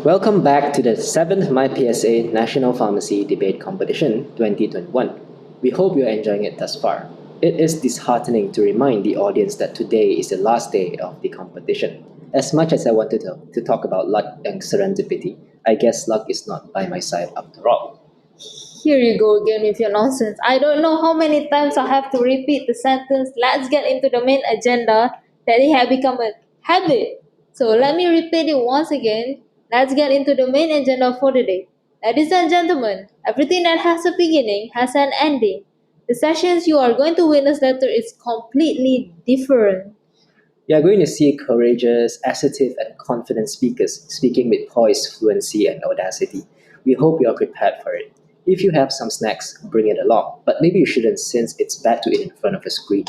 Welcome back to the 7th MyPSA National Pharmacy Debate Competition 2021. We hope you're enjoying it thus far. It is disheartening to remind the audience that today is the last day of the competition. As much as I wanted to talk about luck and serendipity, I guess luck is not by my side after all. Here you go again with your nonsense. I don't know how many times I have to repeat the sentence, let's get into the main agenda, that it had become a habit. So let me repeat it once again. Let's get into the main agenda for the day. Ladies and gentlemen, everything that has a beginning has an ending. The sessions you are going to witness later is completely different. You are going to see courageous, assertive, and confident speakers speaking with poise, fluency, and audacity. We hope you are prepared for it. If you have some snacks, bring it along, but maybe you shouldn't since it's bad to eat in front of a screen.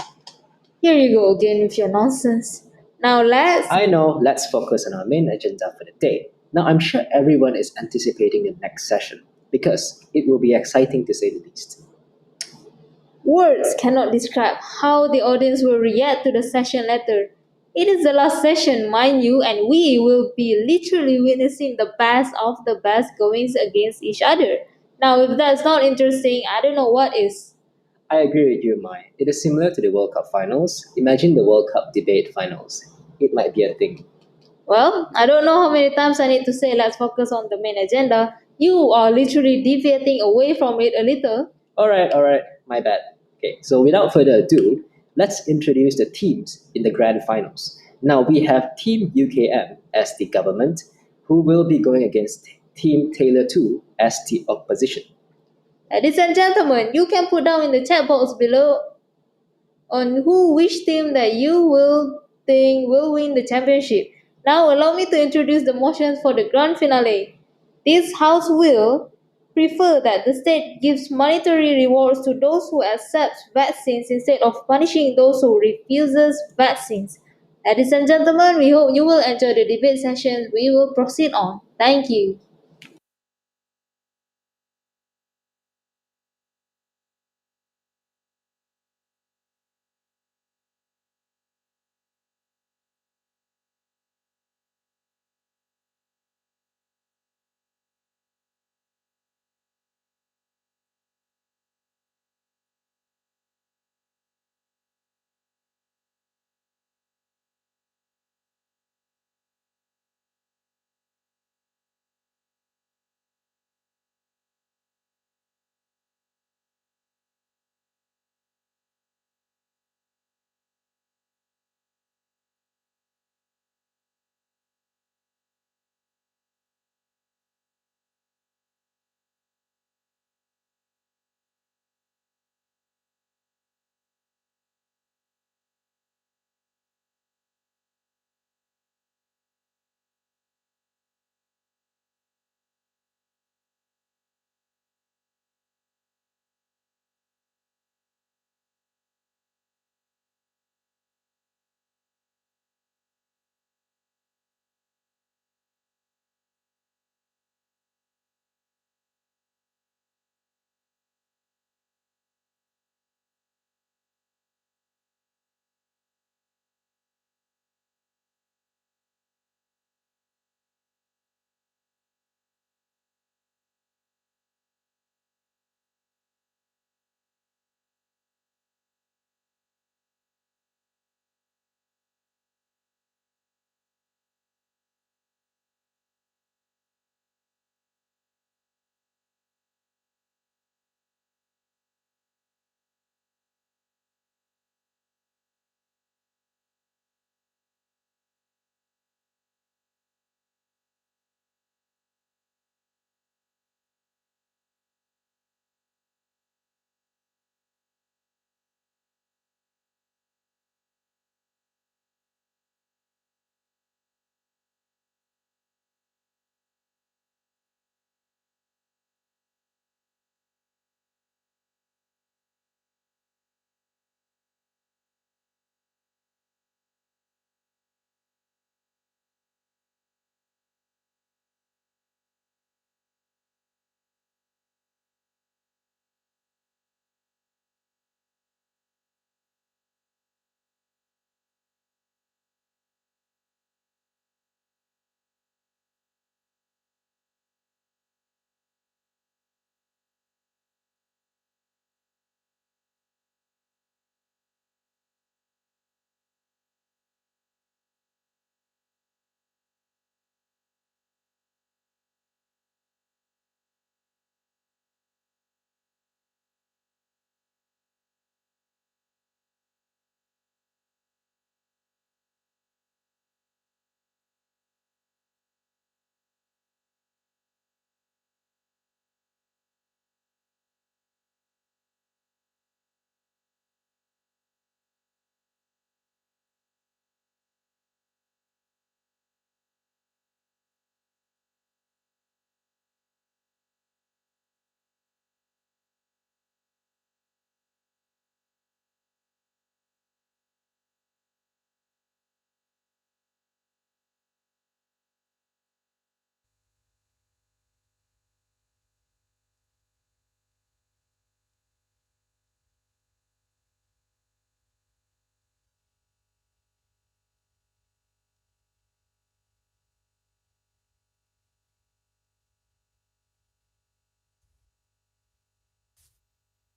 Here you go again with your nonsense. Now let's I know, let's focus on our main agenda for the day. Now, I'm sure everyone is anticipating the next session because it will be exciting to say the least. Words cannot describe how the audience will react to the session later. It is the last session, mind you, and we will be literally witnessing the best of the best goings against each other. Now, if that's not interesting, I don't know what is. I agree with you, Mai. It is similar to the World Cup finals. Imagine the World Cup debate finals. It might be a thing. Well, I don't know how many times I need to say let's focus on the main agenda. You are literally deviating away from it a little. Alright, my bad. Okay, so without further ado, let's introduce the teams in the grand finals. Now we have Team UKM as the government, who will be going against Team Taylor 2 as the opposition. Ladies and gentlemen, you can put down in the chat box below on which team that you will think will win the championship. Now allow me to introduce the motions for the grand finale. This house will prefer that the state gives monetary rewards to those who accept vaccines instead of punishing those who refuses vaccines. Ladies and gentlemen, we hope you will enjoy the debate session. We will proceed on. Thank you.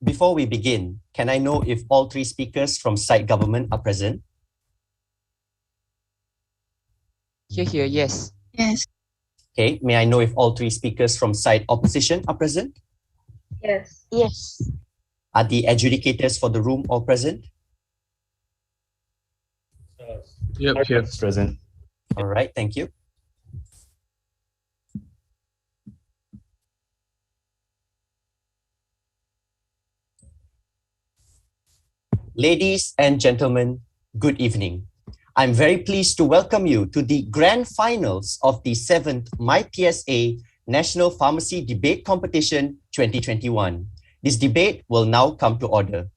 Before we begin, can I know if all three speakers from site government are present? Here, yes. Yes. Okay, may I know if all three speakers from site opposition are present? Yes. Yes. Are the adjudicators for the room all present? Yep, here. Present. All right, thank you. Ladies and gentlemen, good evening. I'm very pleased to welcome you to the grand finals of the 7th MyPSA National Pharmacy Debate Competition 2021. This debate will now come to order.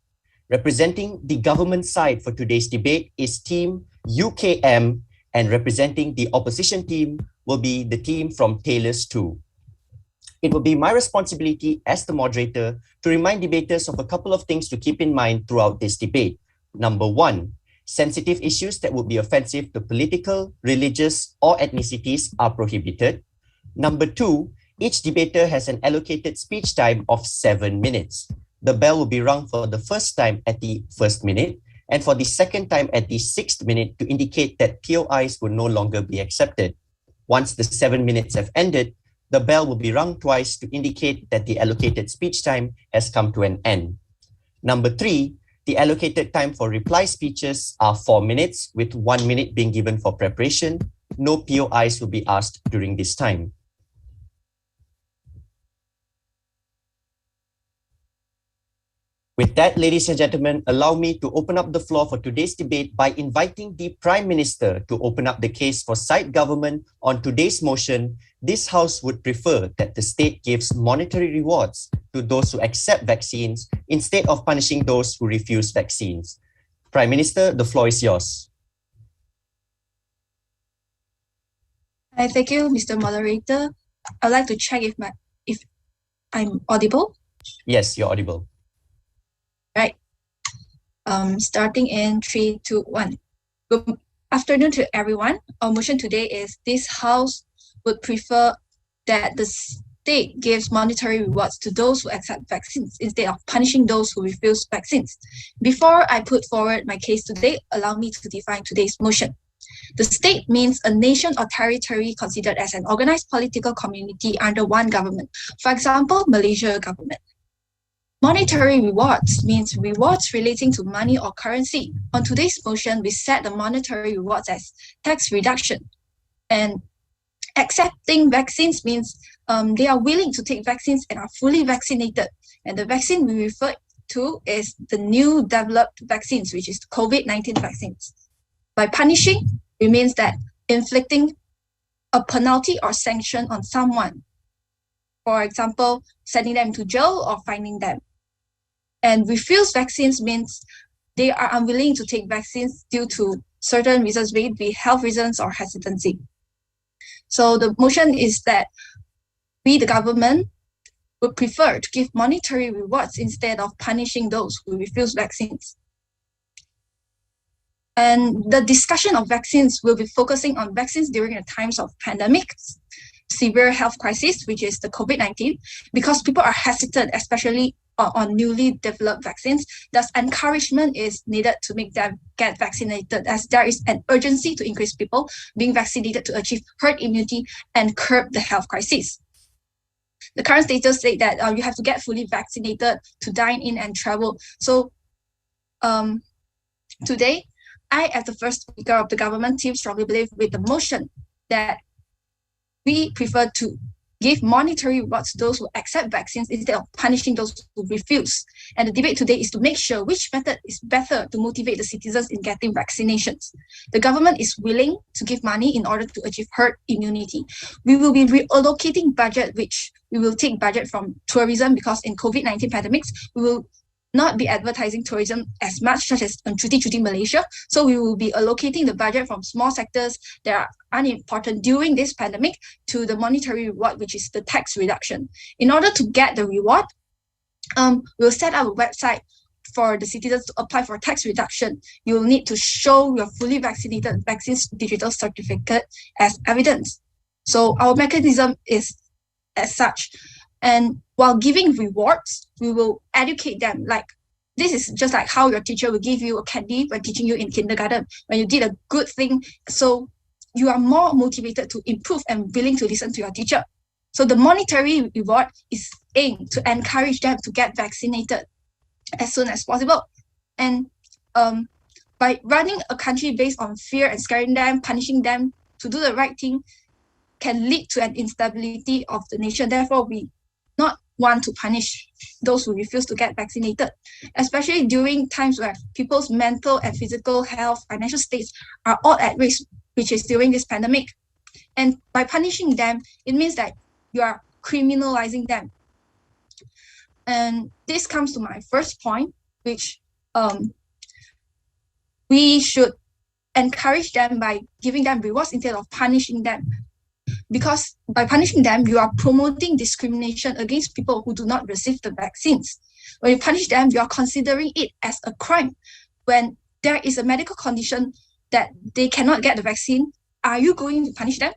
Representing the government side for today's debate is Team UKM, and representing the opposition team will be the team from Taylor's 2. It will be my responsibility as the moderator to remind debaters of a couple of things to keep in mind throughout this debate. Number one, sensitive issues that would be offensive to political, religious, or ethnicities are prohibited. Number two, each debater has an allocated speech time of 7 minutes. The bell will be rung for the first time at the first minute, and for the second time at the 6th minute to indicate that POIs will no longer be accepted. Once the 7 minutes have ended, the bell will be rung twice to indicate that the allocated speech time has come to an end. Number three, the allocated time for reply speeches are 4 minutes, with 1 minute being given for preparation. No POIs will be asked during this time. With that, ladies and gentlemen, allow me to open up the floor for today's debate by inviting the Prime Minister to open up the case for site government on today's motion. This House would prefer that the state gives monetary rewards to those who accept vaccines instead of punishing those who refuse vaccines. Prime Minister, the floor is yours. Hi, thank you, Mr. Moderator. I'd like to check if I'm audible. Yes, you're audible. Right. Starting in 3, 2, 1. Good afternoon to everyone. Our motion today is this House would prefer that the state gives monetary rewards to those who accept vaccines instead of punishing those who refuse vaccines. Before I put forward my case today, allow me to define today's motion. The state means a nation or territory considered as an organized political community under one government. For example, Malaysia government. Monetary rewards means rewards relating to money or currency. On today's motion, we set the monetary rewards as tax reduction. And accepting vaccines means they are willing to take vaccines and are fully vaccinated. And the vaccine we refer to is the new developed vaccines, which is COVID-19 vaccines. By punishing, it means that inflicting a penalty or sanction on someone. For example, sending them to jail or fining them. And refuse vaccines means they are unwilling to take vaccines due to certain reasons, be it be health reasons or hesitancy. So the motion is that we, the government, would prefer to give monetary rewards instead of punishing those who refuse vaccines. And the discussion of vaccines will be focusing on vaccines during the times of pandemics, severe health crisis, which is the COVID-19, because people are hesitant, especially on newly developed vaccines. Thus, encouragement is needed to make them get vaccinated, as there is an urgency to increase people being vaccinated to achieve herd immunity and curb the health crisis. The current status says that you have to get fully vaccinated to dine in and travel. So today, I, as the first speaker of the government team, strongly believe with the motion that we prefer to give monetary rewards to those who accept vaccines instead of punishing those who refuse. And the debate today is to make sure which method is better to motivate the citizens in getting vaccinations. The government is willing to give money in order to achieve herd immunity. We will be reallocating budget, which we will take budget from tourism, because in COVID-19 pandemics, we will not be advertising tourism as much, such as Cuti Malaysia. So we will be allocating the budget from small sectors that are unimportant during this pandemic to the monetary reward, which is the tax reduction. In order to get the reward, we'll set up a website for the citizens to apply for tax reduction. You will need to show your fully vaccinated vaccines digital certificate as evidence. So our mechanism is as such. And while giving rewards, we will educate them. Like, this is just like how your teacher will give you a candy when teaching you in kindergarten, when you did a good thing. So you are more motivated to improve and willing to listen to your teacher. So the monetary reward is aimed to encourage them to get vaccinated as soon as possible. And by running a country based on fear and scaring them, punishing them to do the right thing, can lead to an instability of the nation. Therefore, we not want to punish those who refuse to get vaccinated, especially during times where people's mental and physical health, financial states are all at risk, which is during this pandemic. And by punishing them, it means that you are criminalizing them. And this comes to my first point, which we should encourage them by giving them rewards instead of punishing them. Because by punishing them, you are promoting discrimination against people who do not receive the vaccines. When you punish them, you are considering it as a crime. When there is a medical condition that they cannot get the vaccine, are you going to punish them?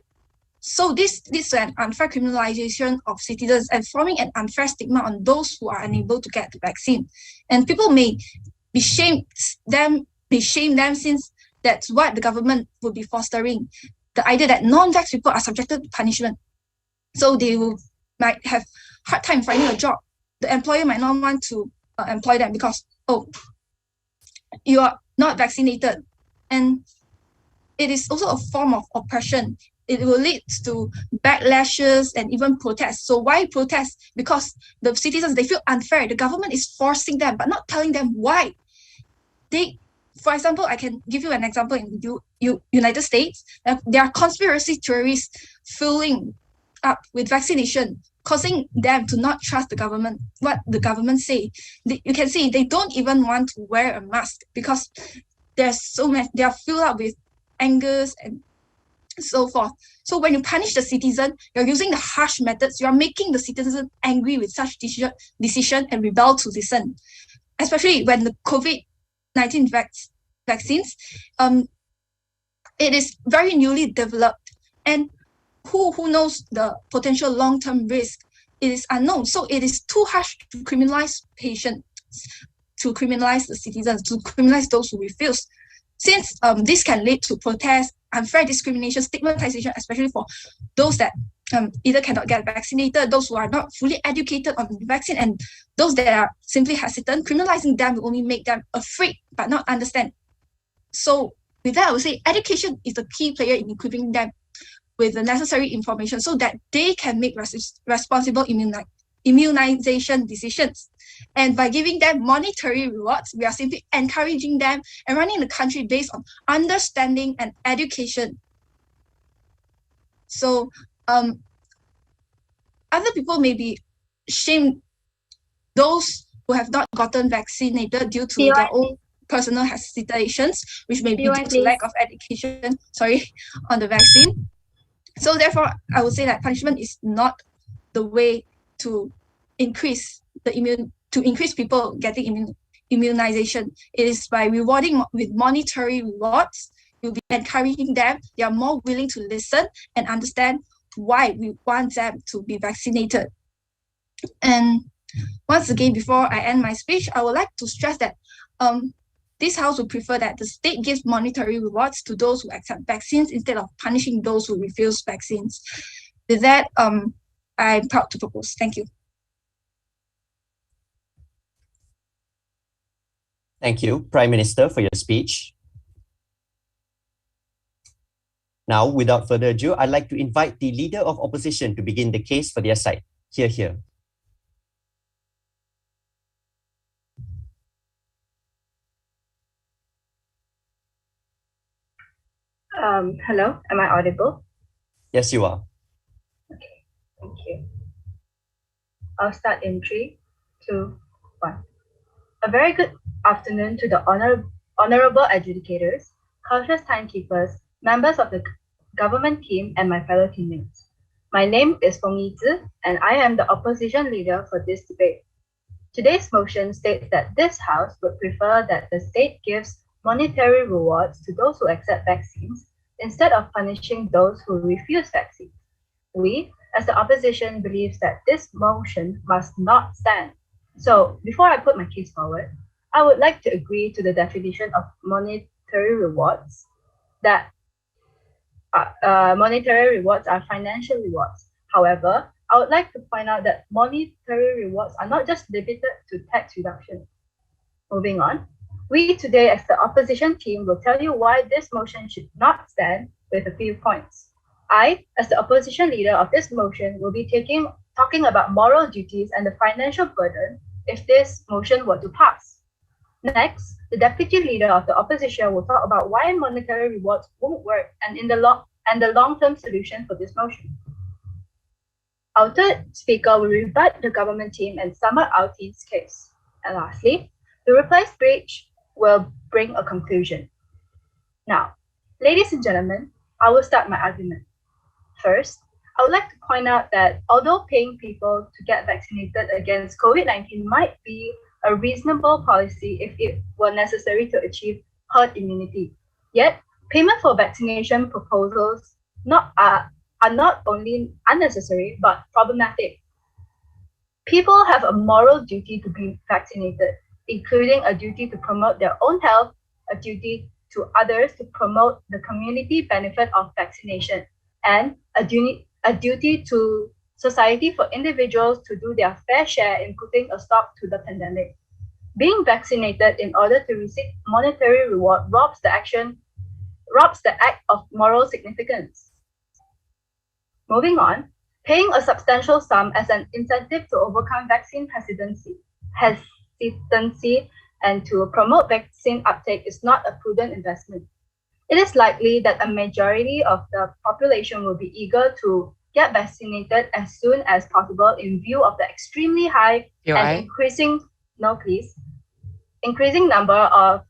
So this leads to an unfair criminalization of citizens and forming an unfair stigma on those who are unable to get the vaccine. And people may be shame them since that's what the government would be fostering. The idea that non-vax people are subjected to punishment. So they might have hard time finding a job. The employer might not want to employ them because, oh, you are not vaccinated. And it is also a form of oppression. It will lead to backlashes and even protests. So why protest? Because the citizens, they feel unfair. The government is forcing them, but not telling them why. For example, I can give you an example in United States. There are conspiracy theories filling up with vaccination, causing them to not trust the government, what the government say. You can see they don't even want to wear a mask because there's so many, they are filled up with angers and so forth. So when you punish the citizen, you're using the harsh methods, you're making the citizen angry with such decision and rebel to listen. Especially when the COVID-19 vaccines, it is very newly developed, and who knows the potential long-term risk? It is unknown. So it is too harsh to criminalize patients, to criminalize the citizens, to criminalize those who refuse. Since this can lead to protests, unfair discrimination, stigmatization, especially for those that either cannot get vaccinated, those who are not fully educated on the vaccine, and those that are simply hesitant, criminalizing them will only make them afraid but not understand. So with that, I would say education is the key player in equipping them with the necessary information so that they can make responsible immunization decisions. And by giving them monetary rewards, we are simply encouraging them and running the country based on understanding and education. So other people may be shamed, those who have not gotten vaccinated due to their own personal hesitations, which may be due to lack of education, on the vaccine. So therefore, I would say that punishment is not the way to increase people getting immunization. It is by rewarding with monetary rewards. You'll be encouraging them. They are more willing to listen and understand why we want them to be vaccinated. And once again, before I end my speech, I would like to stress that this House would prefer that the state gives monetary rewards to those who accept vaccines instead of punishing those who refuse vaccines. With that, I'm proud to propose. Thank you. Thank you, Prime Minister, for your speech. Now, without further ado, I'd like to invite the Leader of Opposition to begin the case for their side. Here. Hello, am I audible? Yes, you are. Okay, thank you. I'll start in 3, 2, 1. A very good afternoon to the honorable adjudicators, cautious timekeepers, members of the government team, and my fellow teammates. My name is Feng Yizi, and I am the opposition leader for this debate. Today's motion states that this House would prefer that the state gives monetary rewards to those who accept vaccines instead of punishing those who refuse vaccines. We, as the opposition believes that this motion must not stand. So, before I put my case forward, I would like to agree to the definition of monetary rewards that monetary rewards are financial rewards. However, I would like to point out that monetary rewards are not just limited to tax reduction. Moving on, we today as the opposition team will tell you why this motion should not stand with a few points. I, as the opposition leader of this motion, will be talking about moral duties and the financial burden if this motion were to pass. Next, the deputy leader of the opposition will talk about why monetary rewards won't work and the long-term solution for this motion. Our third speaker will rebut the government team and sum up our team's case. And lastly, the reply speech will bring a conclusion. Now, ladies and gentlemen, I will start my argument. First, I would like to point out that although paying people to get vaccinated against COVID-19 might be a reasonable policy if it were necessary to achieve herd immunity, yet payment for vaccination proposals are not only unnecessary but problematic. People have a moral duty to be vaccinated, including a duty to promote their own health, a duty to others to promote the community benefit of vaccination, and a duty to society for individuals to do their fair share in putting a stop to the pandemic. Being vaccinated in order to receive monetary reward robs the act of moral significance. Moving on, paying a substantial sum as an incentive to overcome vaccine hesitancy and to promote vaccine uptake is not a prudent investment. It is likely that a majority of the population will be eager to get vaccinated as soon as possible in view of the extremely high and increasing number of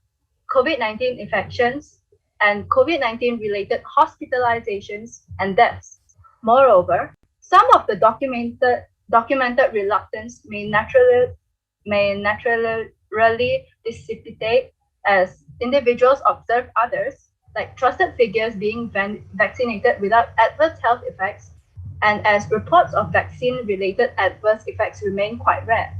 COVID-19 infections and COVID-19 related hospitalizations and deaths. Moreover, some of the documented reluctance may naturally dissipate as individuals observe others, like trusted figures being vaccinated without adverse health effects, and as reports of vaccine-related adverse effects remain quite rare.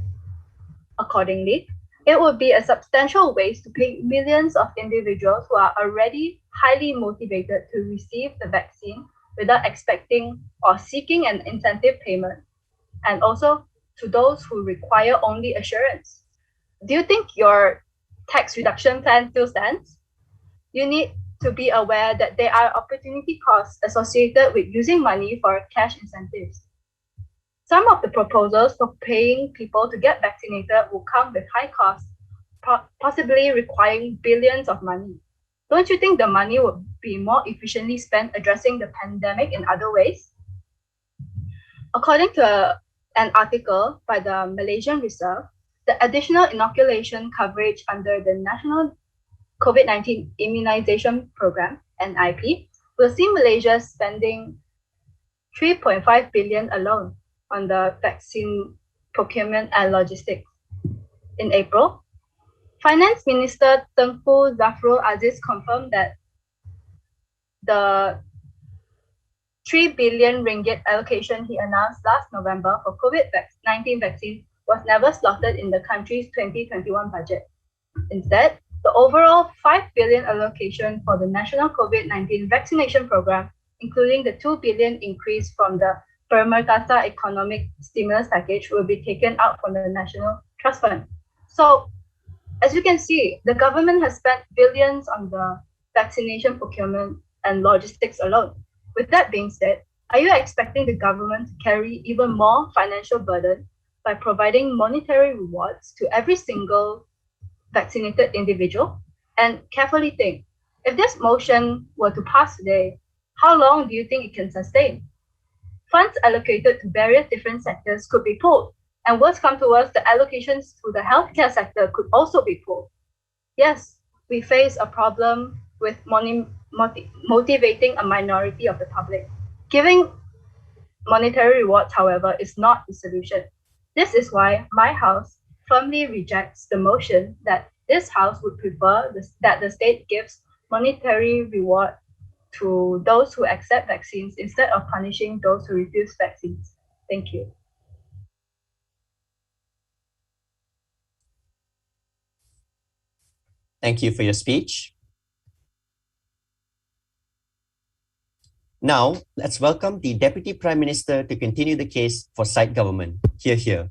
Accordingly, it would be a substantial waste to pay millions of individuals who are already highly motivated to receive the vaccine without expecting or seeking an incentive payment, and also to those who require only assurance. Do you think your tax reduction plan still stands? You need to be aware that there are opportunity costs associated with using money for cash incentives. Some of the proposals for paying people to get vaccinated will come with high costs, possibly requiring billions of money. Don't you think the money would be more efficiently spent addressing the pandemic in other ways? According to an article by the Malaysian Reserve, the additional inoculation coverage under the National COVID-19 Immunization Program, NIP, will see Malaysia spending 3.5 billion alone on the vaccine procurement and logistics. In April, Finance Minister Tengku Zafrul Aziz confirmed that the 3 billion ringgit allocation he announced last November for COVID-19 vaccine was never slotted in the country's 2021 budget. Instead, the overall 5 billion allocation for the National COVID-19 Vaccination Program, including the 2 billion increase from the Permerkasa Economic Stimulus Package, will be taken out from the National Trust Fund. So, as you can see, the government has spent billions on the vaccination procurement and logistics alone. With that being said, are you expecting the government to carry even more financial burden by providing monetary rewards to every single vaccinated individual? And carefully think, if this motion were to pass today, how long do you think it can sustain? Funds allocated to various different sectors could be pulled, and worse come to worse, the allocations to the healthcare sector could also be pulled. Yes, we face a problem with motivating a minority of the public. Giving monetary rewards, however, is not the solution. This is why my house firmly rejects the motion that this house would prefer that the state gives monetary reward to those who accept vaccines instead of punishing those who refuse vaccines. Thank you. Thank you for your speech. Now, let's welcome the Deputy Prime Minister to continue the case for side government. Hear, hear.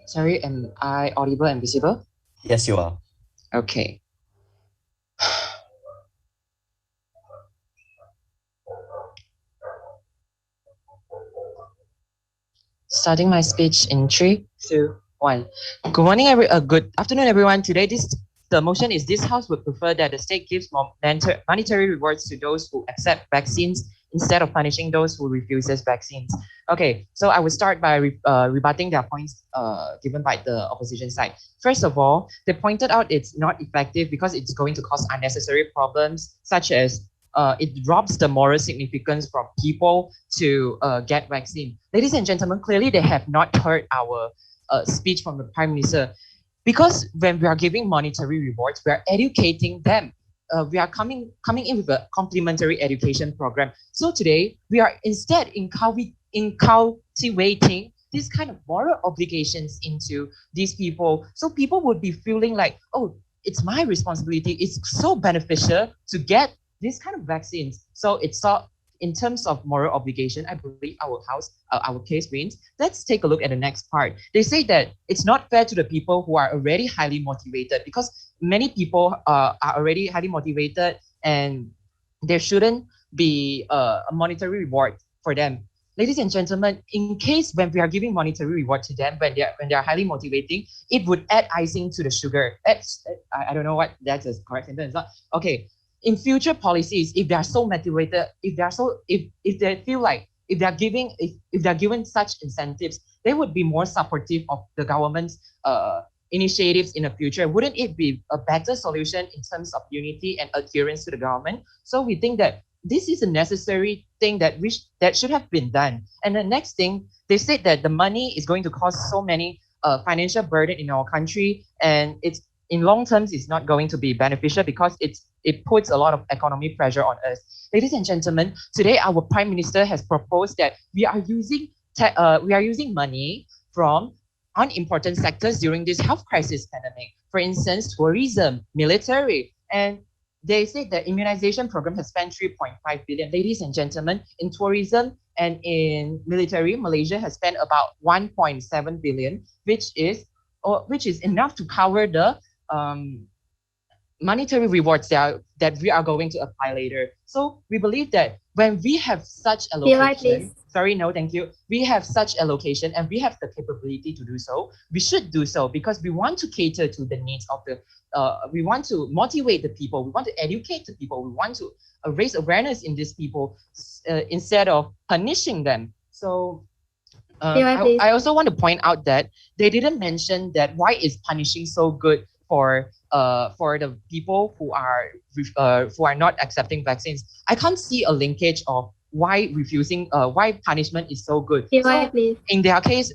Sorry, am I audible and visible? Yes, you are. Okay. Starting my speech in 3, 2, 1. Good morning, good afternoon, everyone. Today, the motion is this House would prefer that the state gives more monetary rewards to those who accept vaccines instead of punishing those who refuses vaccines. Okay, so I will start by rebutting their points given by the opposition side. First of all, they pointed out it's not effective because it's going to cause unnecessary problems, such as it robs the moral significance from people to get vaccine. Ladies and gentlemen, clearly they have not heard our speech from the Prime Minister. Because when we are giving monetary rewards, we are educating them. We are coming in with a complementary education program. So today, we are instead cultivating this kind of moral obligations into these people. So people would be feeling like, oh, it's my responsibility. It's so beneficial to get this kind of vaccines. So it's in terms of moral obligation, I believe our case wins. Let's take a look at the next part. They say that it's not fair to the people who are already highly motivated, because many people are already highly motivated and there shouldn't be a monetary reward for them. Ladies and gentlemen, in case when we are giving monetary reward to them, when they are highly motivating, it would add icing to the sugar. I don't know what that's a correct sentence. Okay. In future policies, if they are so motivated, if they feel like if they're given such incentives, they would be more supportive of the government's initiatives in the future. Wouldn't it be a better solution in terms of unity and adherence to the government? So we think that this is a necessary thing that should have been done. And the next thing, they said that the money is going to cause so many financial burden in our country, and it's in long terms, it's not going to be beneficial because it puts a lot of economic pressure on us. Ladies and gentlemen, today our Prime Minister has proposed that we are using money from unimportant sectors during this health crisis pandemic. For instance, tourism, military, and they said the immunization program has spent 3.5 billion. Ladies and gentlemen, in tourism and in military, Malaysia has spent about 1.7 billion, which is enough to cover the monetary rewards that we are going to apply later. So we believe that when we have such allocation, we have such allocation and we have the capability to do so, we should do so, because we want to cater to the needs of we want to motivate the people, we want to educate the people, we want to raise awareness in these people instead of punishing them. So I also want to point out that they didn't mention that why is punishing so good for the people who are not accepting vaccines. I can't see a linkage of why punishment is so good. In their case,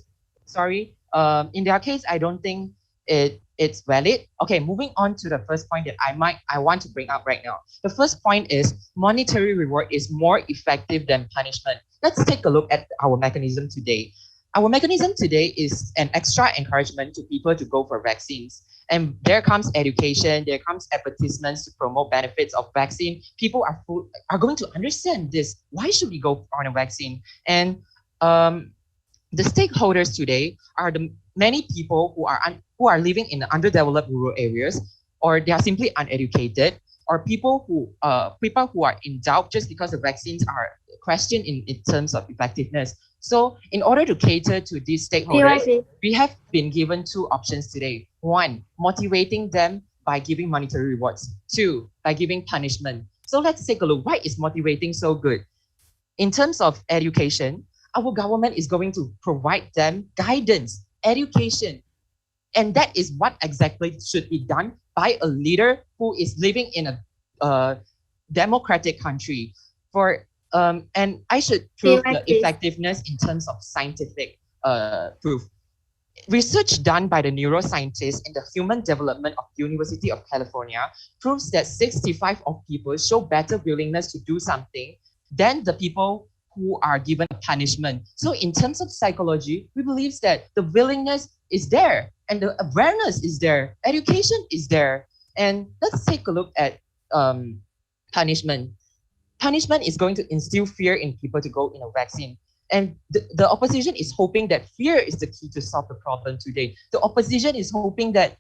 I don't think it's valid. Okay, moving on to the first point that I want to bring up right now. The first point is monetary reward is more effective than punishment. Let's take a look at our mechanism today. Our mechanism today is an extra encouragement to people to go for vaccines. And there comes education, there comes advertisements to promote benefits of vaccine. People are going to understand this. Why should we go on a vaccine? And the stakeholders today are the many people who are living in underdeveloped rural areas, or they are simply uneducated, or people who are in doubt just because the vaccines are questioned in terms of effectiveness. So in order to cater to these stakeholders, we have been given two options today. One, motivating them by giving monetary rewards. Two, by giving punishment. So let's take a look. Why is motivating so good? In terms of education, our government is going to provide them guidance, education. And that is what exactly should be done by a leader who is living in a democratic country. And I should prove the effectiveness in terms of scientific proof. Research done by the neuroscientists in the Human Development of University of California proves that 65% of people show better willingness to do something than the people who are given a punishment. So in terms of psychology, we believe that the willingness is there and the awareness is there, education is there. And let's take a look at punishment. Punishment is going to instill fear in people to go in a vaccine. And the opposition is hoping that fear is the key to solve the problem today. The opposition is hoping that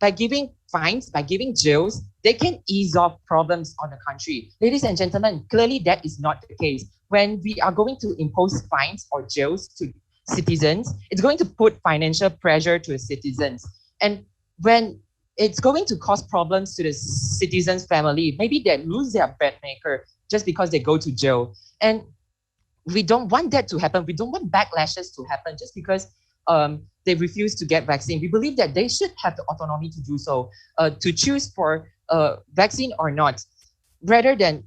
by giving fines, by giving jails, they can ease off problems on the country. Ladies and gentlemen, clearly that is not the case. When we are going to impose fines or jails to citizens, it's going to put financial pressure to the citizens. And when it's going to cause problems to the citizens' family, maybe they lose their bed maker just because they go to jail. And we don't want that to happen. We don't want backlashes to happen just because they refuse to get vaccine. We believe that they should have the autonomy to do so, to choose for vaccine or not, rather than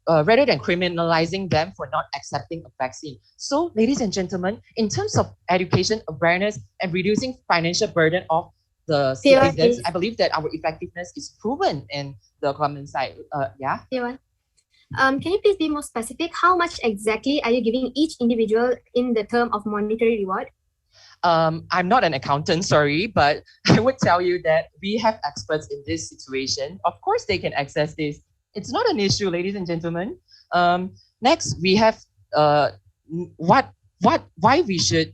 criminalizing them for not accepting a vaccine. So, ladies and gentlemen, in terms of education, awareness, and reducing financial burden of the citizens, I believe that our effectiveness is proven in the government side. Yeah. Can you please be more specific? How much exactly are you giving each individual in the term of monetary reward? I'm not an accountant, sorry, but I would tell you that we have experts in this situation. Of course, they can access this. It's not an issue, ladies and gentlemen. Next, we have why we should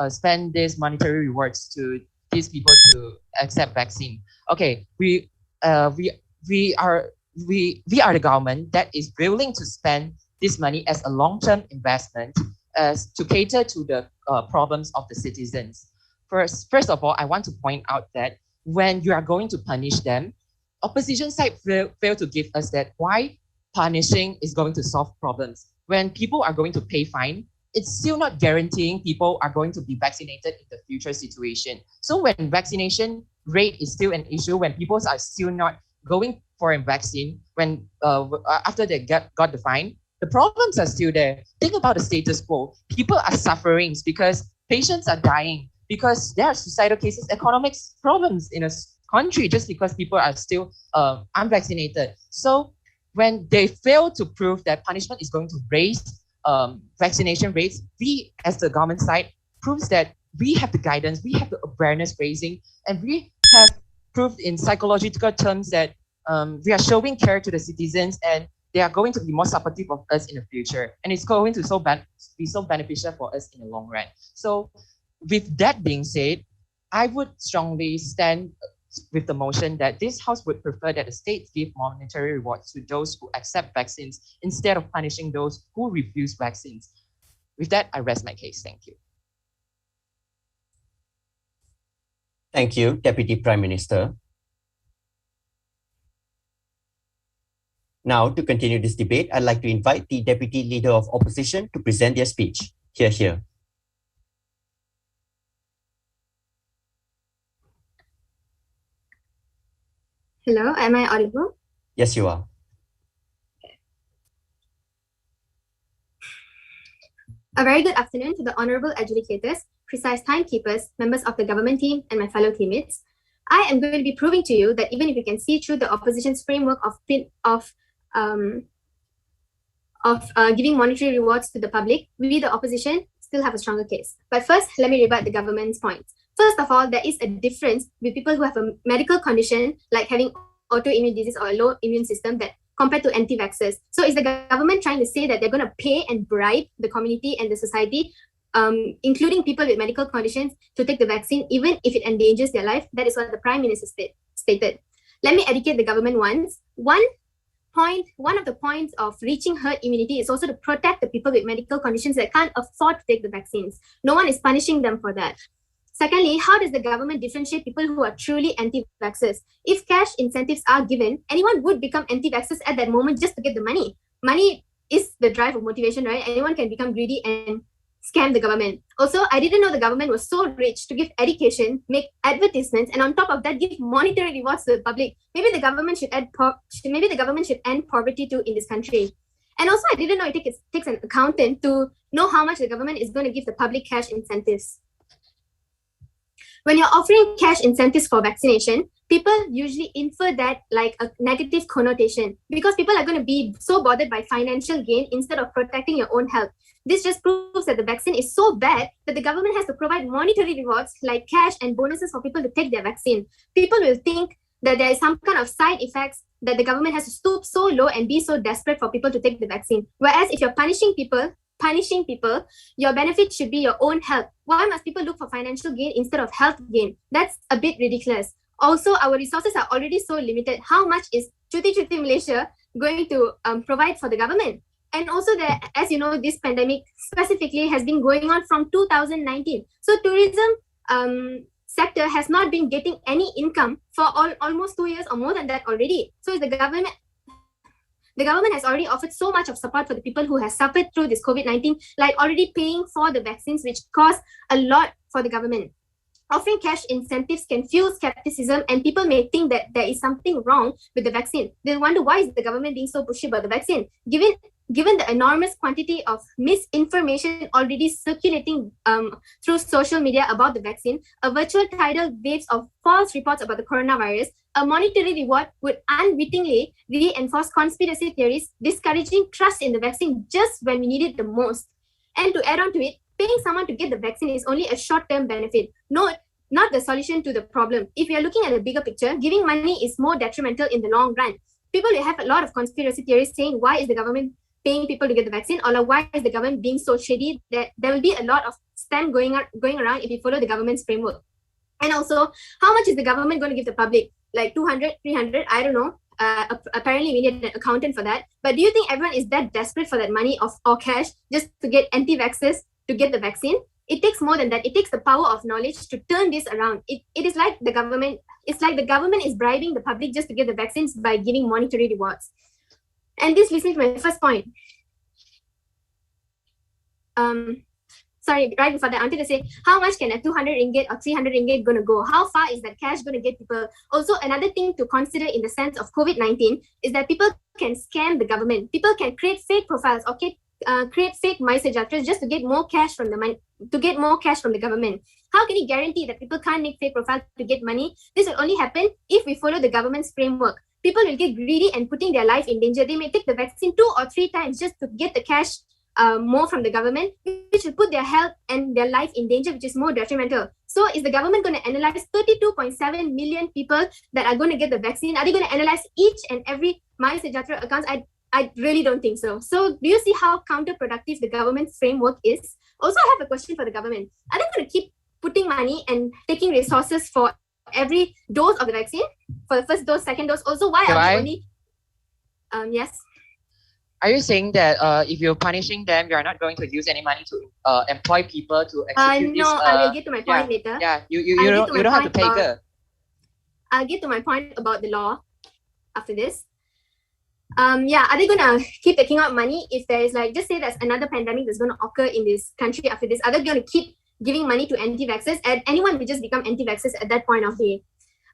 spend these monetary rewards to these people to accept vaccine. Okay, we are the government that is willing to spend this money as a long-term investment as to cater to the problems of the citizens. First of all, I want to point out that when you are going to punish them, opposition side fail to give us that why punishing is going to solve problems. When people are going to pay fine, it's still not guaranteeing people are going to be vaccinated in the future situation. So when vaccination rate is still an issue, when people are still not going for a vaccine, when after they got the fine, the problems are still there. Think about the status quo. People are suffering because patients are dying, because there are suicidal cases, economic problems in a country just because people are still unvaccinated. So when they fail to prove that punishment is going to raise vaccination rates, we as the government side proves that we have the guidance, we have the awareness raising, and we have proved in psychological terms that we are showing care to the citizens and they are going to be more supportive of us in the future. And it's going to be so beneficial for us in the long run. So with that being said, I would strongly stand with the motion that this House would prefer that the states give monetary rewards to those who accept vaccines instead of punishing those who refuse vaccines. With that, I rest my case. Thank you. Thank you, Deputy Prime Minister. Now, to continue this debate, I'd like to invite the Deputy Leader of Opposition to present their speech. Hear, hear. Hello, am I audible? Yes, you are. A very good afternoon to the honorable adjudicators, precise timekeepers, members of the government team, and my fellow teammates. I am going to be proving to you that even if you can see through the opposition's framework of giving monetary rewards to the public, we, the opposition, still have a stronger case. But first, let me rebut the government's points. First of all, there is a difference with people who have a medical condition like having autoimmune disease or a low immune system that compared to anti-vaxxers. So is the government trying to say that they're going to pay and bribe the community and the society, including people with medical conditions, to take the vaccine even if it endangers their life? That is what the Prime Minister stated. Let me educate the government once. One of the points of reaching herd immunity is also to protect the people with medical conditions that can't afford to take the vaccines. No one is punishing them for that. Secondly, how does the government differentiate people who are truly anti-vaxxers? If cash incentives are given, anyone would become anti-vaxxers at that moment just to get the money. Money is the drive of motivation, right? Anyone can become greedy and scam the government. Also, I didn't know the government was so rich to give education, make advertisements, and on top of that, give monetary rewards to the public. Maybe the government should end poverty too in this country. And also, I didn't know it takes an accountant to know how much the government is going to give the public cash incentives. When you're offering cash incentives for vaccination, people usually infer that like a negative connotation because people are going to be so bothered by financial gain instead of protecting your own health. This just proves that the vaccine is so bad that the government has to provide monetary rewards like cash and bonuses for people to take their vaccine. People will think that there is some kind of side effects that the government has to stoop so low and be so desperate for people to take the vaccine. Whereas if you're punishing people, your benefit should be your own health. Why must people look for financial gain instead of health gain? That's a bit ridiculous. Also, our resources are already so limited. How much is Cuti Malaysia going to provide for the government? And also, as you know, this pandemic specifically has been going on from 2019. So tourism sector has not been getting any income for almost 2 years or more than that already. So the government has already offered so much of support for the people who have suffered through this COVID-19, like already paying for the vaccines, which cost a lot for the government. Offering cash incentives can fuel skepticism, and people may think that there is something wrong with the vaccine. They'll wonder why is the government being so pushy about the vaccine. Given the enormous quantity of misinformation already circulating through social media about the vaccine, a virtual tidal waves of false reports about the coronavirus, a monetary reward would unwittingly reinforce conspiracy theories, discouraging trust in the vaccine just when we need it the most. And to add on to it, paying someone to get the vaccine is only a short-term benefit, not the solution to the problem. If we are looking at the bigger picture, giving money is more detrimental in the long run. People will have a lot of conspiracy theories saying, why is the government paying people to get the vaccine, or like, why is the government being so shady? That there will be a lot of spam going around if you follow the government's framework. And also, how much is the government going to give the public? Like 200, 300, I don't know. Apparently we need an accountant for that. But do you think everyone is that desperate for that money or cash just to get anti-vaxxers to get the vaccine? It takes more than that. It takes the power of knowledge to turn this around. It is like the government. It's like the government is bribing the public just to get the vaccines by giving monetary rewards. And this leads me to my first point. Sorry, right before that, I wanted to say, how much can a 200 ringgit or 300 ringgit going to go? How far is that cash going to get people? Also, another thing to consider in the sense of COVID-19 is that people can scam the government. People can create fake profiles or create fake MySejahtera just to get more cash from the government. How can you guarantee that people can't make fake profiles to get money? This will only happen if we follow the government's framework. People will get greedy and putting their life in danger. They may take the vaccine 2 or 3 times just to get the cash more from the government, which will put their health and their life in danger, which is more detrimental. So is the government going to analyze 32.7 million people that are going to get the vaccine? Are they going to analyze each and every MySejahtera accounts? I really don't think so. So do you see how counterproductive the government's framework is? Also, I have a question for the government. Are they going to keep putting money and taking resources for every dose of the vaccine? For the first dose, second dose? Also, why are they only... Yes? Are you saying that if you're punishing them, you're not going to use any money to employ people to execute this? No, I will get to my point later. Yeah, you don't have to pay her. I'll get to my point about the law after this. Are they gonna keep taking out money if there is just say there's another pandemic that's gonna occur in this country after this? Are they gonna keep giving money to anti-vaxxers? And anyone will just become anti-vaxxers at that point of day.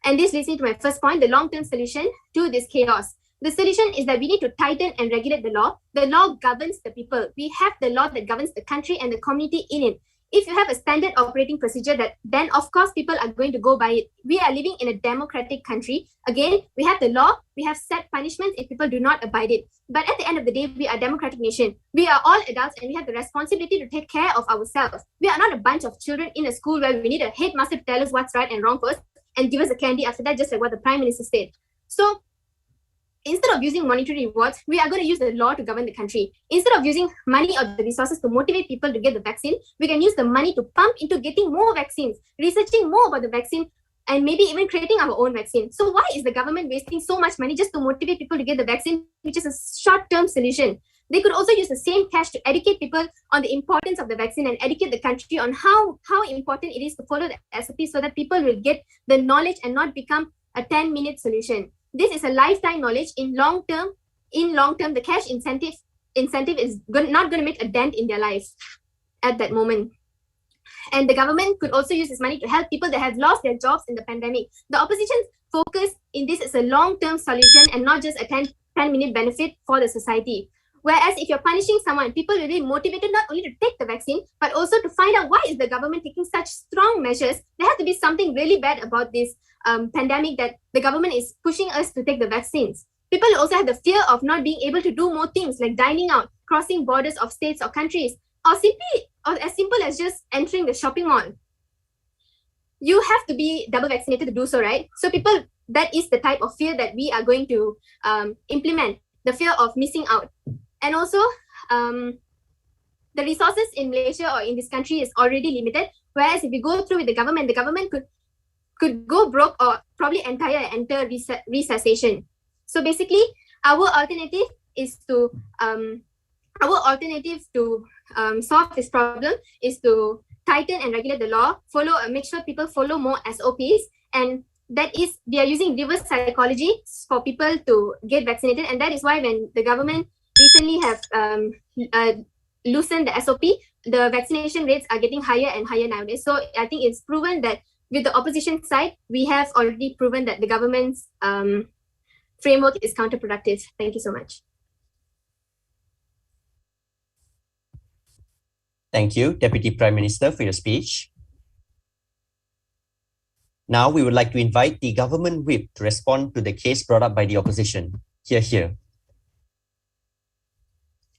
And this leads me to my first point, the long-term solution to this chaos. The solution is that we need to tighten and regulate the law. The law governs the people. We have the law that governs the country and the community in it. If you have a standard operating procedure, then of course people are going to go by it. We are living in a democratic country. Again, we have the law. We have set punishments if people do not abide it. But at the end of the day, we are a democratic nation. We are all adults and we have the responsibility to take care of ourselves. We are not a bunch of children in a school where we need a headmaster to tell us what's right and wrong first and give us a candy after that, just like what the Prime Minister said. So instead of using monetary rewards, we are going to use the law to govern the country. Instead of using money or the resources to motivate people to get the vaccine, we can use the money to pump into getting more vaccines, researching more about the vaccine, and maybe even creating our own vaccine. So why is the government wasting so much money just to motivate people to get the vaccine, which is a short-term solution? They could also use the same cash to educate people on the importance of the vaccine and educate the country on how important it is to follow the SOP so that people will get the knowledge and not become a 10-minute solution. This is a lifetime knowledge. In long term, the cash incentive is not going to make a dent in their life. at that moment. And the government could also use this money to help people that have lost their jobs in the pandemic. The opposition's focus in this is a long-term solution and not just a 10-minute benefit for the society. Whereas if you're punishing someone, people will be motivated not only to take the vaccine, but also to find out why is the government taking such strong measures. There has to be something really bad about this pandemic that the government is pushing us to take the vaccines. People also have the fear of not being able to do more things like dining out, crossing borders of states or countries, or as simple as just entering the shopping mall. You have to be double vaccinated to do so, right? So people, that is the type of fear that we are going to implement, the fear of missing out. And also, the resources in Malaysia or in this country is already limited. Whereas if we go through with the government could go broke or probably enter recession. So basically, our alternative to solve this problem is to tighten and regulate the law, make sure people follow more SOPs, and that is, they are using reverse psychology for people to get vaccinated, and that is why when the government recently have loosened the SOP, the vaccination rates are getting higher and higher nowadays. So I think it's proven that with the opposition side, we have already proven that the government's framework is counterproductive. Thank you so much. Thank you, Deputy Prime Minister, for your speech. Now we would like to invite the government whip to respond to the case brought up by the opposition. Here.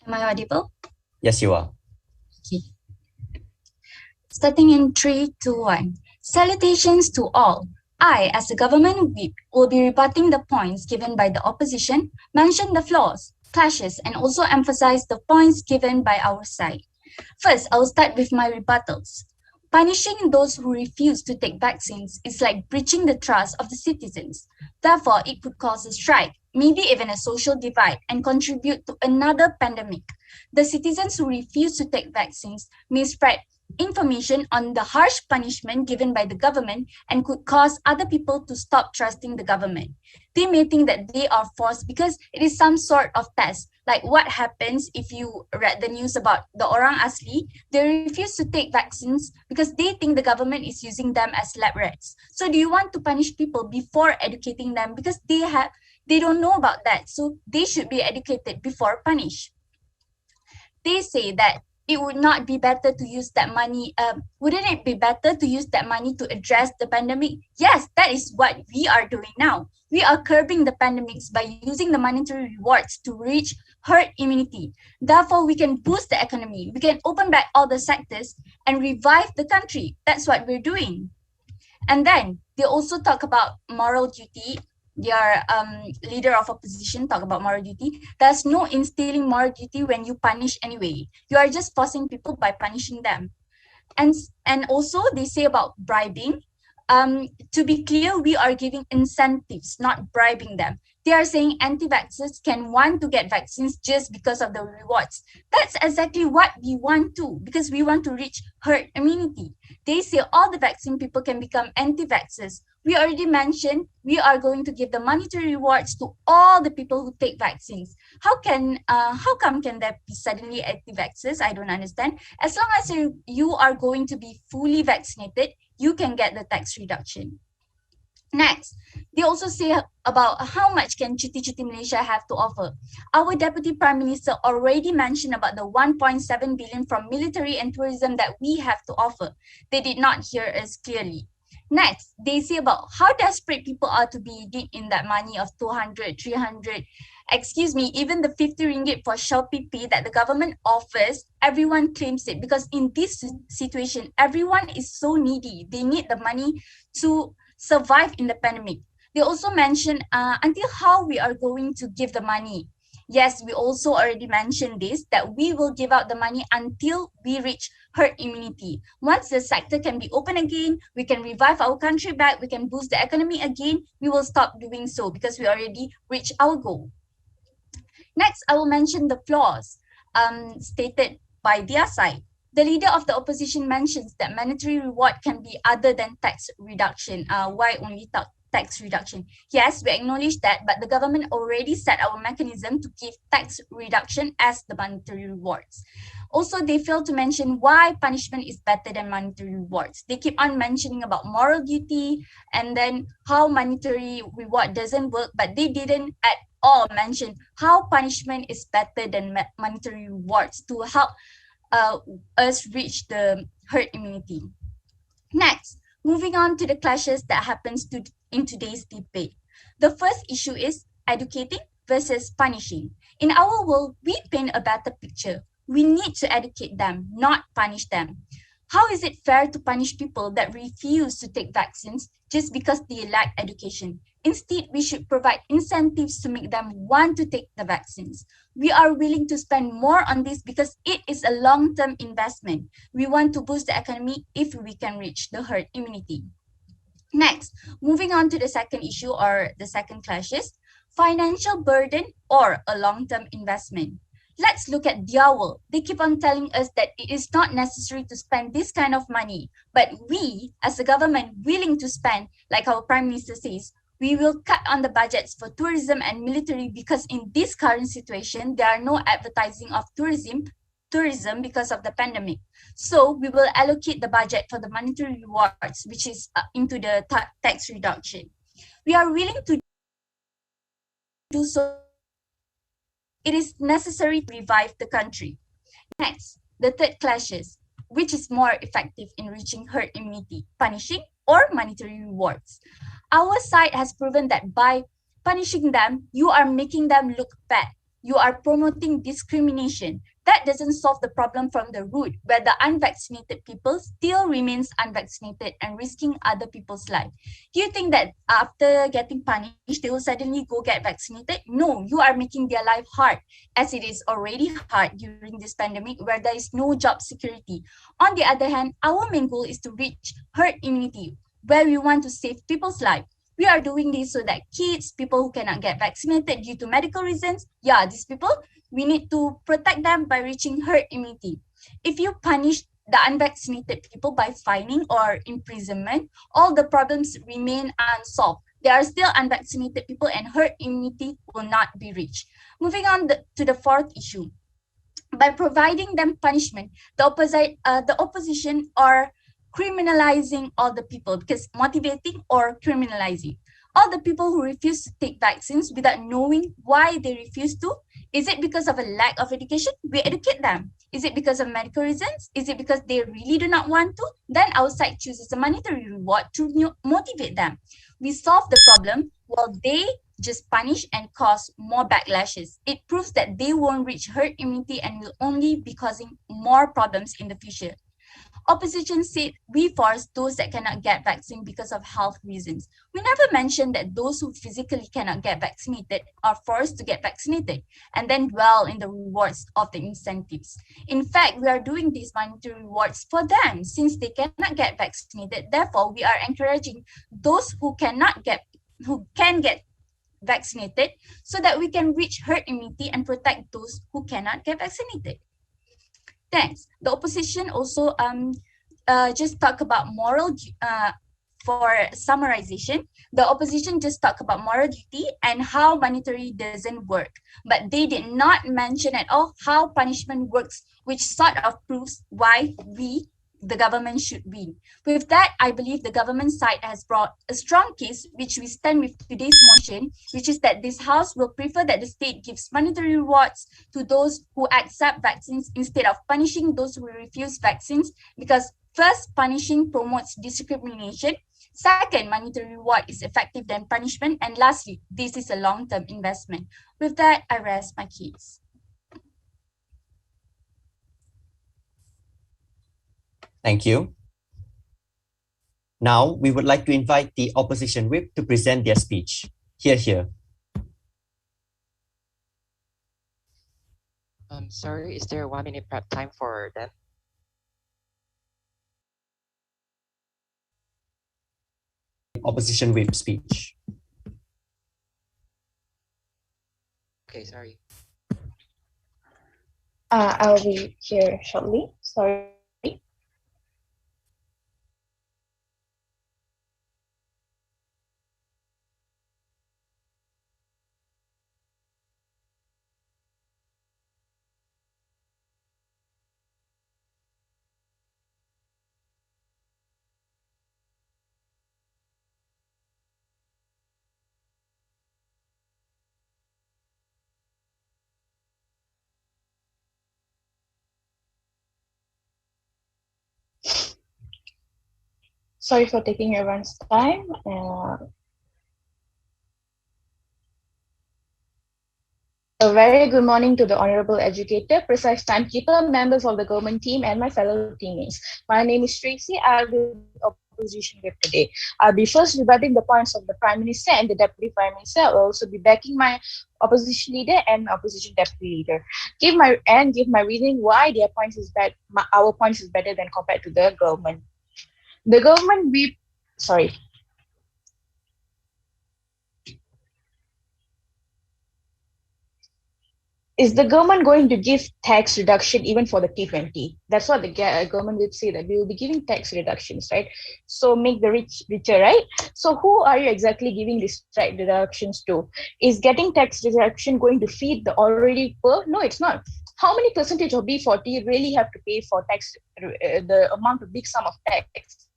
Am I audible? Yes, you are. Okay. Starting in 3, 2, 1. Salutations to all. I, as a government whip, will be rebutting the points given by the opposition, mention the flaws, clashes, and also emphasize the points given by our side. First, I will start with my rebuttals. Punishing those who refuse to take vaccines is like breaching the trust of the citizens. Therefore, it could cause a strike, maybe even a social divide, and contribute to another pandemic. The citizens who refuse to take vaccines may spread information on the harsh punishment given by the government and could cause other people to stop trusting the government. They may think that they are forced because it is some sort of test. Like what happens if you read the news about the Orang Asli, they refuse to take vaccines because they think the government is using them as lab rats. So do you want to punish people before educating them? Because they don't know about that. So they should be educated before punished. They say that it would not be better to use that money. Wouldn't it be better to use that money to address the pandemic? Yes, that is what we are doing now. We are curbing the pandemics by using the monetary rewards to reach herd immunity. Therefore, we can boost the economy. We can open back all the sectors and revive the country. That's what we're doing. And then they also talk about moral duty. Their leader of opposition talk about moral duty. There's no instilling moral duty when you punish anyway. You are just forcing people by punishing them. And also they say about bribing. To be clear, we are giving incentives, not bribing them. They are saying anti-vaxxers can want to get vaccines just because of the rewards. That's exactly what we want to, because we want to reach herd immunity. They say all the vaccine people can become anti-vaxxers. We already mentioned we are going to give the monetary rewards to all the people who take vaccines. How come can there be suddenly anti-vaxxers? I don't understand. As long as you are going to be fully vaccinated, you can get the tax reduction. Next, they also say about how much can Cuti Malaysia have to offer. Our Deputy Prime Minister already mentioned about the 1.7 billion from military and tourism that we have to offer. They did not hear us clearly. Next, they say about how desperate people are to be in that money of 200, 300, even the 50 ringgit for Shopee Pay that the government offers, everyone claims it because in this situation, everyone is so needy. They need the money to survive in the pandemic. They also mentioned until how we are going to give the money. Yes, we also already mentioned this, that we will give out the money until we reach herd immunity. Once the sector can be open again, we can revive our country back, we can boost the economy again, we will stop doing so because we already reached our goal. Next, I will mention the flaws stated by their side. The leader of the opposition mentions that monetary reward can be other than tax reduction. Why only tax tax reduction. Yes, we acknowledge that, but the government already set our mechanism to give tax reduction as the monetary rewards. Also, they fail to mention why punishment is better than monetary rewards. They keep on mentioning about moral duty and then how monetary reward doesn't work, but they didn't at all mention how punishment is better than monetary rewards to help us reach the herd immunity. Next, moving on to the clashes that happens in today's debate. The first issue is educating versus punishing. In our world, we paint a better picture. We need to educate them, not punish them. How is it fair to punish people that refuse to take vaccines just because they lack education? Instead, we should provide incentives to make them want to take the vaccines. We are willing to spend more on this because it is a long-term investment. We want to boost the economy if we can reach the herd immunity. Next, moving on to the second issue or the second clashes, financial burden or a long-term investment. Let's look at their world. They keep on telling us that it is not necessary to spend this kind of money, but we, as a government, willing to spend, like our Prime Minister says, we will cut on the budgets for tourism and military because in this current situation, there are no advertising of tourism because of the pandemic. So we will allocate the budget for the monetary rewards, which is into the tax reduction. We are willing to do so. It is necessary to revive the country. Next, the third clashes, which is more effective in reaching herd immunity, punishing or monetary rewards. Our side has proven that by punishing them, you are making them look bad. You are promoting discrimination. That doesn't solve the problem from the root, where the unvaccinated people still remains unvaccinated and risking other people's life. Do you think that after getting punished, they will suddenly go get vaccinated? No, you are making their life hard, as it is already hard during this pandemic where there is no job security. On the other hand, our main goal is to reach herd immunity, where we want to save people's life. We are doing this so that kids, people who cannot get vaccinated due to medical reasons, these people, we need to protect them by reaching herd immunity. If you punish the unvaccinated people by fining or imprisonment, all the problems remain unsolved. There are still unvaccinated people and herd immunity will not be reached. Moving on to the fourth issue. By providing them punishment, the opposition are criminalizing all the people, because motivating or criminalizing all the people who refuse to take vaccines without knowing why they refuse to. Is it because of a lack of education? We educate them. Is it because of medical reasons? Is it because they really do not want to? Then our side chooses a monetary reward to motivate them. We solve the problem while they just punish and cause more backlashes. It proves that they won't reach herd immunity and will only be causing more problems in the future. Opposition said we force those that cannot get vaccine because of health reasons. We never mentioned that those who physically cannot get vaccinated are forced to get vaccinated and then dwell in the rewards of the incentives. In fact, we are doing these monetary rewards for them since they cannot get vaccinated. Therefore, we are encouraging those who can get vaccinated so that we can reach herd immunity and protect those who cannot get vaccinated. Thanks. The opposition also just talk about for summarization, the opposition just talk about moral duty and how monetary doesn't work, but they did not mention at all how punishment works, which sort of proves why the government should win. With that, I believe the government side has brought a strong case, which we stand with today's motion, which is that this House will prefer that the state gives monetary rewards to those who accept vaccines instead of punishing those who refuse vaccines, because first, punishing promotes discrimination. Second, monetary reward is effective than punishment. And lastly, this is a long-term investment. With that, I rest my case. Thank you. Now, we would like to invite the opposition whip to present their speech. Here. Sorry, is there a 1 minute prep time for that? Opposition whip speech. Okay, sorry. I'll be here shortly. Sorry. Sorry for taking everyone's time. A very good morning to the Honorable Educator, precise timekeeper, members of the government team, and my fellow teammates. My name is Tracy. I'll be the opposition whip today. I'll be first rebutting the points of the Prime Minister and the Deputy Prime Minister. I'll also be backing my opposition leader and opposition deputy leader. Give my reasoning why their points is bad. Our points is better than compared to the government. The government Is the government going to give tax reduction even for the T20? That's what the government will say, that we will be giving tax reductions, right? So make the rich richer, right? So who are you exactly giving these tax reductions to? Is getting tax reduction going to feed the already poor? No, it's not. How many percentage of B40 really have to pay for tax, the amount of big sum of tax?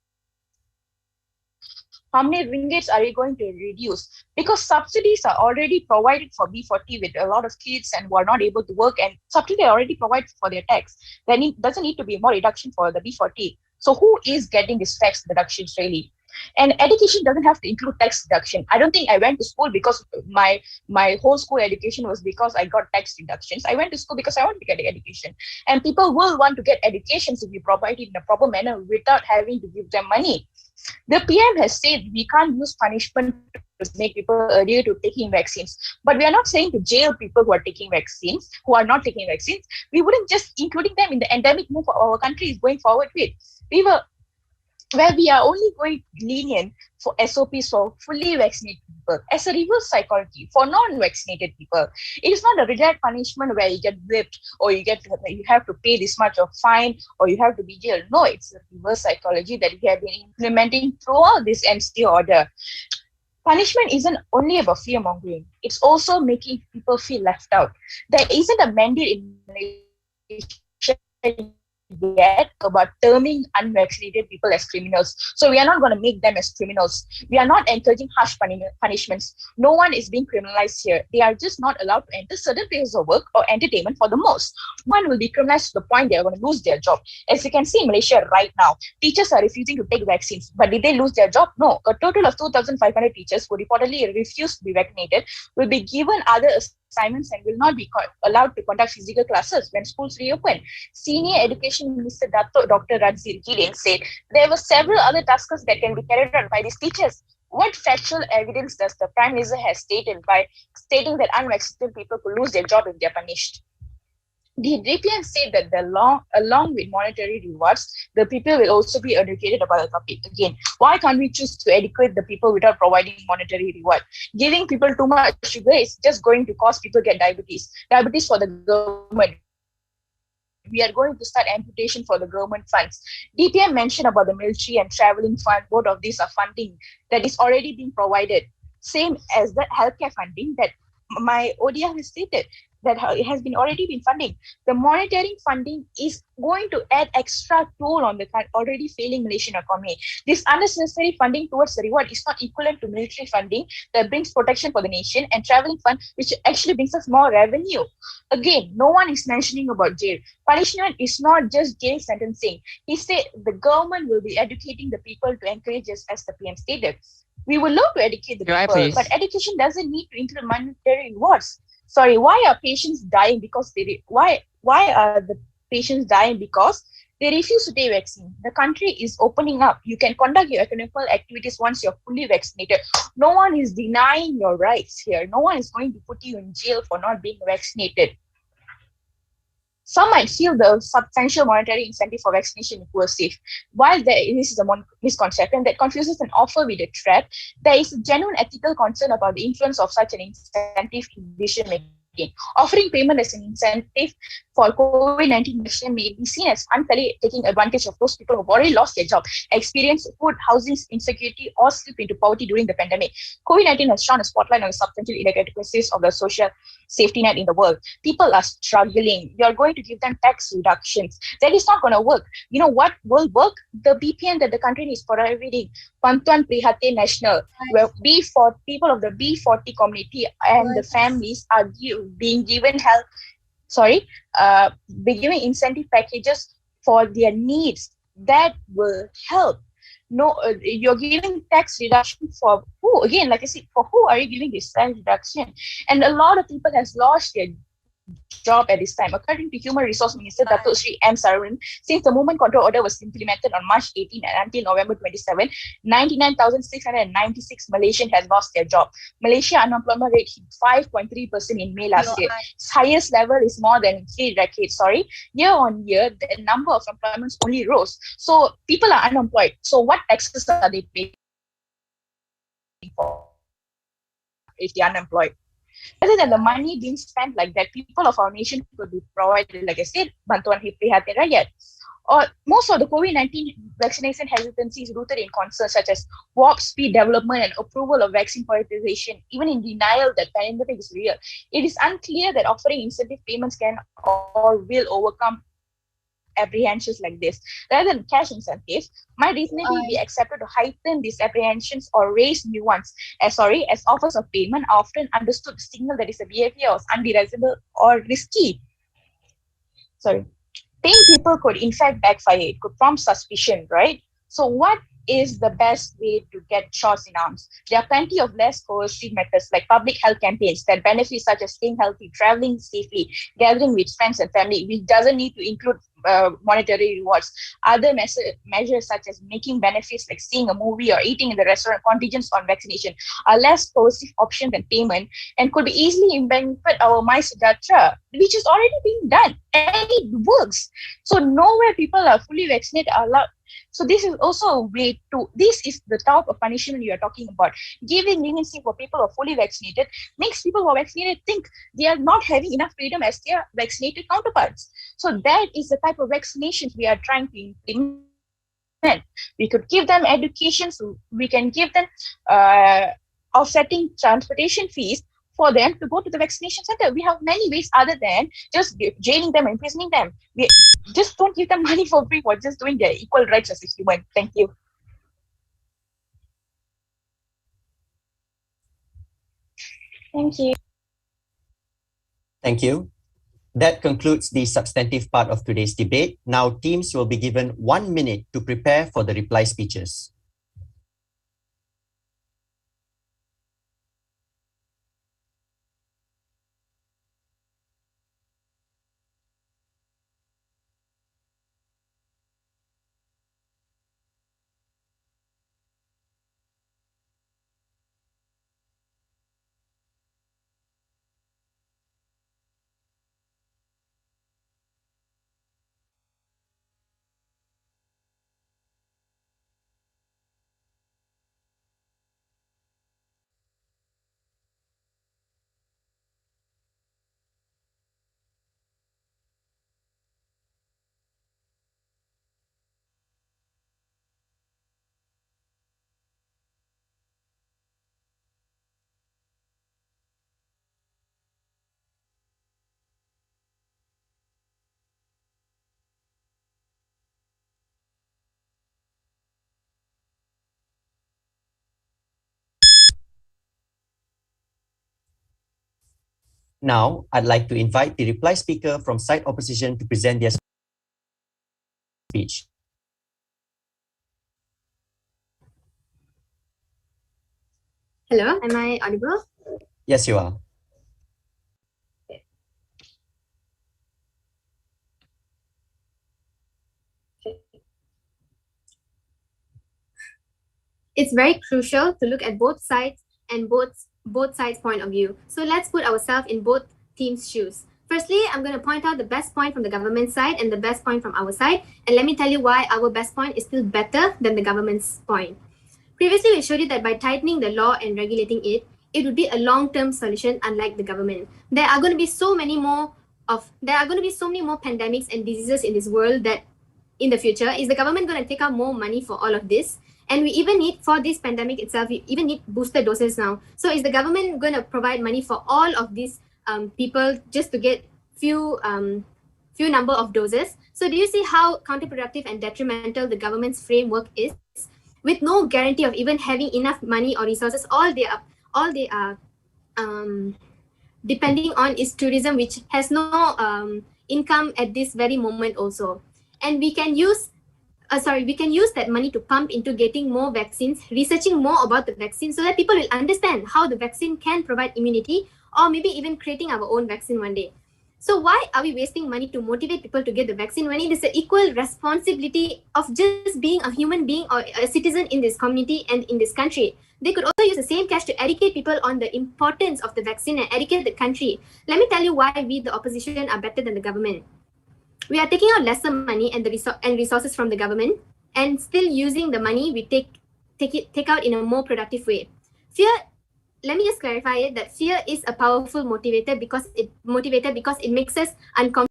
How many ringgits are you going to reduce? Because subsidies are already provided for B40 with a lot of kids and who are not able to work, and subsidy are already provided for their tax. Then it doesn't need to be more reduction for the B40. So who is getting this tax reductions really? And education doesn't have to include tax deduction. I don't think I went to school because my whole school education was because I got tax deductions. I went to school because I want to get education. And people will want to get educations if we provide it in a proper manner without having to give them money. The PM has said we can't use punishment to make people adhere to taking vaccines. But we are not saying to jail people who are taking vaccines, who are not taking vaccines. We wouldn't just including them in the endemic move our country is going forward with. Where we are only going lenient for SOPs for fully vaccinated people as a reverse psychology for non-vaccinated people. It is not a direct punishment where you get whipped or you have to pay this much of fine or you have to be jailed. No, it's a reverse psychology that we have been implementing throughout this MC order. Punishment isn't only about fear mongering. It's also making people feel left out. There isn't a mandate in Malaysia yet about terming unvaccinated people as criminals. So we are not going to make them as criminals. We are not encouraging harsh punishments. No one is being criminalized here. They are just not allowed to enter certain places of work or entertainment for the most. One will be criminalized to the point they are going to lose their job. As you can see in Malaysia right now, teachers are refusing to take vaccines. But did they lose their job? No. A total of 2,500 teachers who reportedly refused to be vaccinated will be given other assignments and will not be allowed to conduct physical classes when schools reopen. Senior Education Minister Dr. Razir Gideon said there were several other tasks that can be carried out by these teachers. What factual evidence does the Prime Minister have stated by stating that unvaccinated people could lose their job if they are punished? The DPM said that along with monetary rewards, the people will also be educated about the topic. Again, why can't we choose to educate the people without providing monetary reward? Giving people too much sugar is just going to cause people get diabetes. Diabetes for the government. We are going to start amputation for the government funds. DPM mentioned about the military and traveling fund. Both of these are funding that is already being provided. Same as the healthcare funding that my ODF has stated that it has been already been funding. The monetary funding is going to add extra toll on the already failing Malaysian economy. This unnecessary funding towards the reward is not equivalent to military funding that brings protection for the nation and traveling fund, which actually brings us more revenue. Again, no one is mentioning about jail. Punishment is not just jail sentencing. He said the government will be educating the people to encourage us, as the PM stated. We would love to educate the people, but education doesn't need to include monetary rewards. Sorry, why are patients dying because why are the patients dying because they refuse to take vaccine? The country is opening up. You can conduct your economical activities once you're fully vaccinated. No one is denying your rights here. No one is going to put you in jail for not being vaccinated. Some might feel the substantial monetary incentive for vaccination equals safe. While this is a misconception that confuses an offer with a trap, there is a genuine ethical concern about the influence of such an incentive in decision making. Offering payment as an incentive for COVID-19 vaccine may be seen as unfairly taking advantage of those people who have already lost their job, experienced food, housing insecurity, or slip into poverty during the pandemic. COVID-19 has shone a spotlight on the substantial inadequacies of the social safety net in the world. People are struggling. You're going to give them tax reductions. That is not going to work. You know what will work? The BPN that the country is providing, Bantuan Prihatin National, where people of the B40 community and the families are being given incentive packages for their needs that will help. no, you're giving tax reduction for who? Again, like I said, for who are you giving this tax reduction? And a lot of people has lost their job at this time. According to Human Resource Minister Datuk Sri M. Saravanan, since the movement control order was implemented on March 18 and until November 27, 99,696 Malaysians has lost their job. Malaysia unemployment rate hit 5.3% in May last year. Its highest level is more than 3 decades. Year on year, the number of employments only rose. So people are unemployed. So what taxes are they paying for if they're unemployed? Rather than the money being spent like that, people of our nation could be provided, like I said, bantuan prihatin rakyat. Or most of the COVID-19 vaccination hesitancy is rooted in concerns such as warp speed development and approval of vaccine prioritization, even in denial that pandemic is real. It is unclear that offering incentive payments can or will overcome apprehensions like this. Rather than cash incentives, might reasonably be accepted to heighten these apprehensions or raise new ones. As offers of payment are often understood to signal that is a behavior was undesirable or risky. Paying people could in fact backfire. It could prompt suspicion, right? So what is the best way to get shots in arms? There are plenty of less coercive methods like public health campaigns that benefit such as staying healthy, traveling safely, gathering with friends and family, which doesn't need to include monetary rewards. Other measures such as making benefits like seeing a movie or eating in the restaurant contingents on vaccination are less coercive options than payment and could be easily implemented our MySejahtera, which is already being done and it works. So nowhere people are fully vaccinated are allowed. So this is also a way this is the type of punishment you are talking about. Giving leniency for people who are fully vaccinated makes people who are vaccinated think they are not having enough freedom as their vaccinated counterparts. So that is the type of vaccinations we are trying to implement. We could give them education, so we can give them offsetting transportation fees for them to go to the vaccination center. We have many ways other than just jailing them and imprisoning them. We just don't give them money for free for just doing their equal rights as a human. Thank you. Thank you. Thank you. That concludes the substantive part of today's debate. Now teams will be given 1 minute to prepare for the reply speeches. Now, I'd like to invite the reply speaker from side opposition to present their speech. Hello, am I audible? Yes, you are. It's very crucial to look at both sides and both sides' point of view. So let's put ourselves in both teams' shoes. Firstly, I'm going to point out the best point from the government side and the best point from our side. And let me tell you why our best point is still better than the government's point. Previously, we showed you that by tightening the law and regulating it, it would be a long-term solution, unlike the government. There are going to be so many more pandemics and diseases in this world that in the future, is the government going to take out more money for all of this? And we even need, for this pandemic itself, we even need booster doses now. So is the government going to provide money for all of these people just to get few number of doses? So do you see how counterproductive and detrimental the government's framework is? With no guarantee of even having enough money or resources, all they are depending on is tourism, which has no income at this very moment also. And we can use we can use that money to pump into getting more vaccines, researching more about the vaccine so that people will understand how the vaccine can provide immunity, or maybe even creating our own vaccine one day. So why are we wasting money to motivate people to get the vaccine when it is an equal responsibility of just being a human being or a citizen in this community and in this country? They could also use the same cash to educate people on the importance of the vaccine and educate the country. Let me tell you why we, the opposition, are better than the government. We are taking out lesser money and resources from the government, and still using the money we take out in a more productive way. Let me just clarify it, that fear is a powerful motivator because it makes us uncomfortable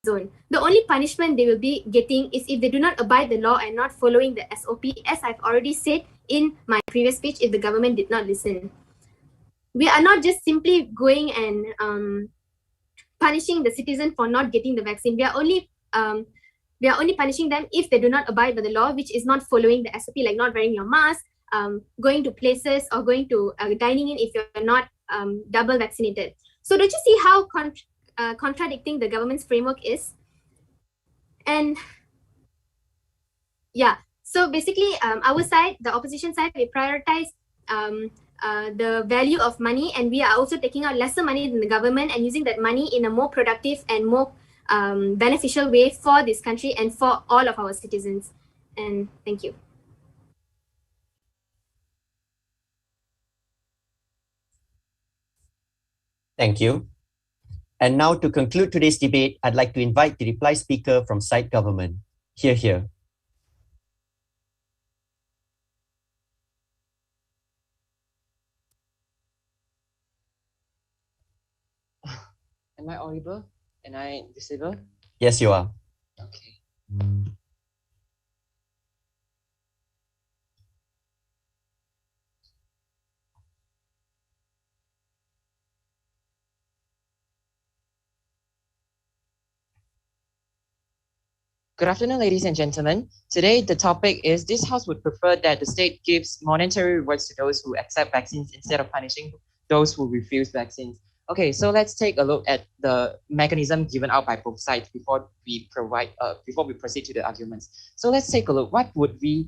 zone. The only punishment they will be getting is if they do not abide the law and not following the SOP, as I've already said in my previous speech, if the government did not listen. We are not just simply going and punishing the citizen for not getting the vaccine. We are only punishing them if they do not abide by the law, which is not following the SOP, like not wearing your mask, going to places, or going to dining in if you're not double vaccinated. So don't you see how contradicting the government's framework is? And yeah, so basically our side, the opposition side, we prioritize the value of money, and we are also taking out lesser money than the government and using that money in a more productive and more beneficial way for this country and for all of our citizens. And thank you. Thank you. And now to conclude today's debate, I'd like to invite the reply speaker from side government. Hear, hear. Am I audible? Am I visible? Yes, you are. Okay. Good afternoon, ladies and gentlemen. Today, the topic is this House would prefer that the state gives monetary rewards to those who accept vaccines instead of punishing those who refuse vaccines. Okay, so let's take a look at the mechanism given out by both sides before we proceed to the arguments. So let's take a look. What would we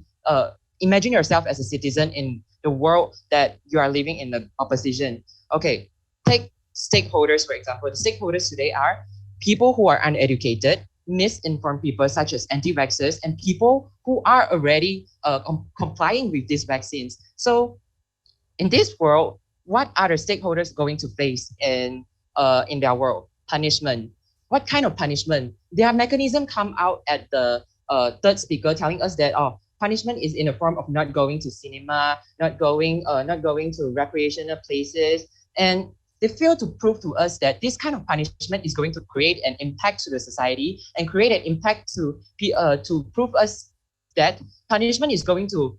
imagine yourself as a citizen in the world that you are living in the opposition? Okay, take stakeholders, for example. The stakeholders today are people who are uneducated, misinformed people such as anti-vaxxers, and people who are already complying with these vaccines. So in this world, what are the stakeholders going to face in their world? Punishment. What kind of punishment? Their mechanism come out at the third speaker telling us that punishment is in the form of not going to cinema, not going to recreational places, and they fail to prove to us that this kind of punishment is going to create an impact to the society and create an impact to prove us that punishment is going to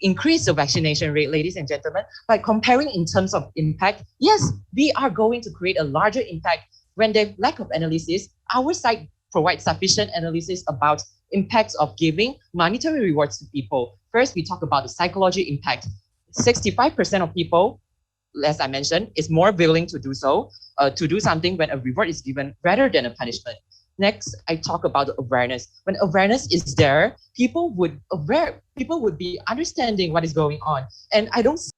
increase the vaccination rate, ladies and gentlemen. By comparing in terms of impact, yes, we are going to create a larger impact. When there's lack of analysis, our side provides sufficient analysis about impacts of giving monetary rewards to people. First, we talk about the psychology impact. 65% of people, as I mentioned, is more willing to do so, to do something when a reward is given rather than a punishment. Next, I talk about the awareness. When awareness is there, people would be understanding what is going on. And I don't see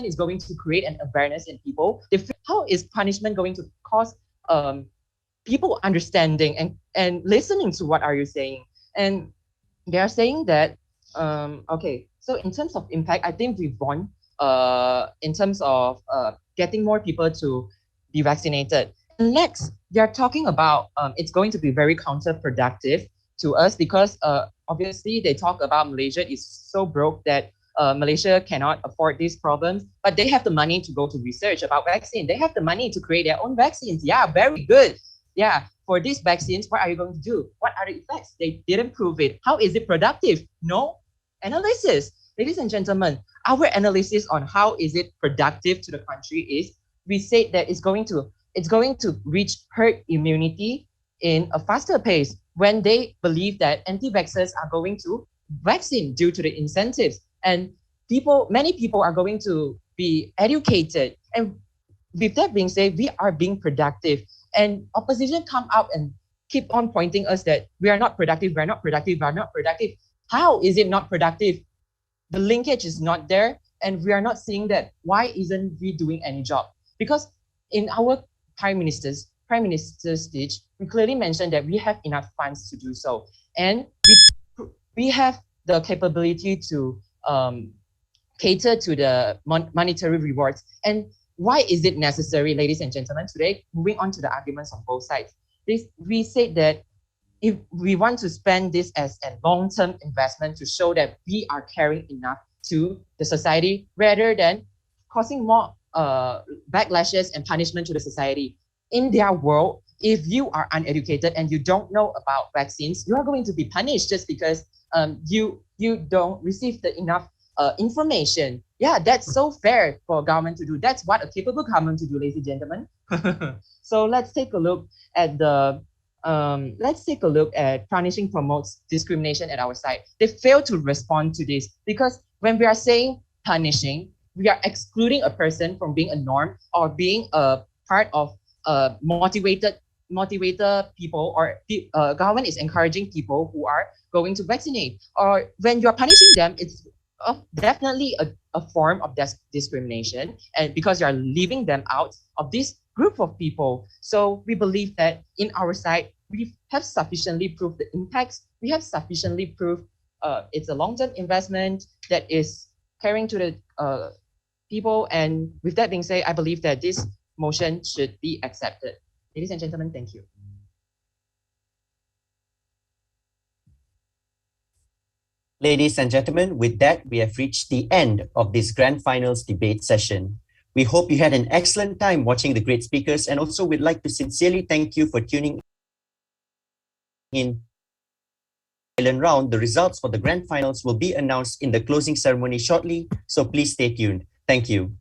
is going to create an awareness in people. How is punishment going to cause people understanding and listening to what are you saying? And they are saying that, okay, so in terms of impact, I think we've won in terms of getting more people to be vaccinated. And next, they're talking about it's going to be very counterproductive to us because obviously they talk about Malaysia is so broke that Malaysia cannot afford these problems, but they have the money to go to research about vaccine. They have the money to create their own vaccines. Yeah, very good. Yeah, for these vaccines, what are you going to do? What are the effects? They didn't prove it. How is it productive? No analysis. Ladies and gentlemen, our analysis on how is it productive to the country is we say that it's going to reach herd immunity in a faster pace when they believe that anti-vaxxers are going to vaccine due to the incentives. And many people are going to be educated. And with that being said, we are being productive, and opposition come out and keep on pointing us that we are not productive, we are not productive, we are not productive. How is it not productive? The linkage is not there, and we are not seeing that. Why isn't we doing any job? Because in our prime minister's speech, we clearly mentioned that we have enough funds to do so, and we have the capability to cater to the monetary rewards. And why is it necessary, ladies and gentlemen? Today, moving on to the arguments on both sides, we said that if we want to spend this as a long-term investment to show that we are caring enough to the society rather than causing more backlashes and punishment to the society. In their world, if you are uneducated and you don't know about vaccines, you are going to be punished just because you don't receive the enough information. Yeah, that's so fair for government to do. That's what a capable government to do, ladies and gentlemen. So let's take a look at punishing promotes discrimination at our side. They fail to respond to this because when we are saying punishing, we are excluding a person from being a norm or being a part of motivated people, or government is encouraging people who are going to vaccinate. Or when you're punishing them, it's definitely a form of discrimination, and because you're leaving them out of this group of people. So we believe that in our side, we have sufficiently proved the impacts. We have sufficiently proved it's a long-term investment that is caring to the people. And with that being said, I believe that this motion should be accepted. Ladies and gentlemen, thank you. Ladies and gentlemen, with that, we have reached the end of this grand finals debate session. We hope you had an excellent time watching the great speakers, and also we'd like to sincerely thank you for tuning in. Round, the results for the grand finals will be announced in the closing ceremony shortly, so please stay tuned. Thank you.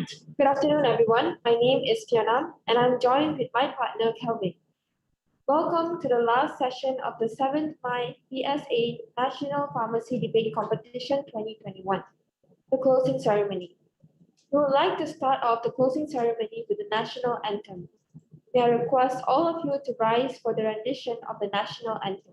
Good afternoon, everyone. My name is Fiona, and I'm joined with my partner, Kelvin. Welcome to the last session of the 7th MyPSA National Pharmacy Debate Competition 2021, the closing ceremony. We would like to start off the closing ceremony with the National Anthem. May I request all of you to rise for the rendition of the National Anthem.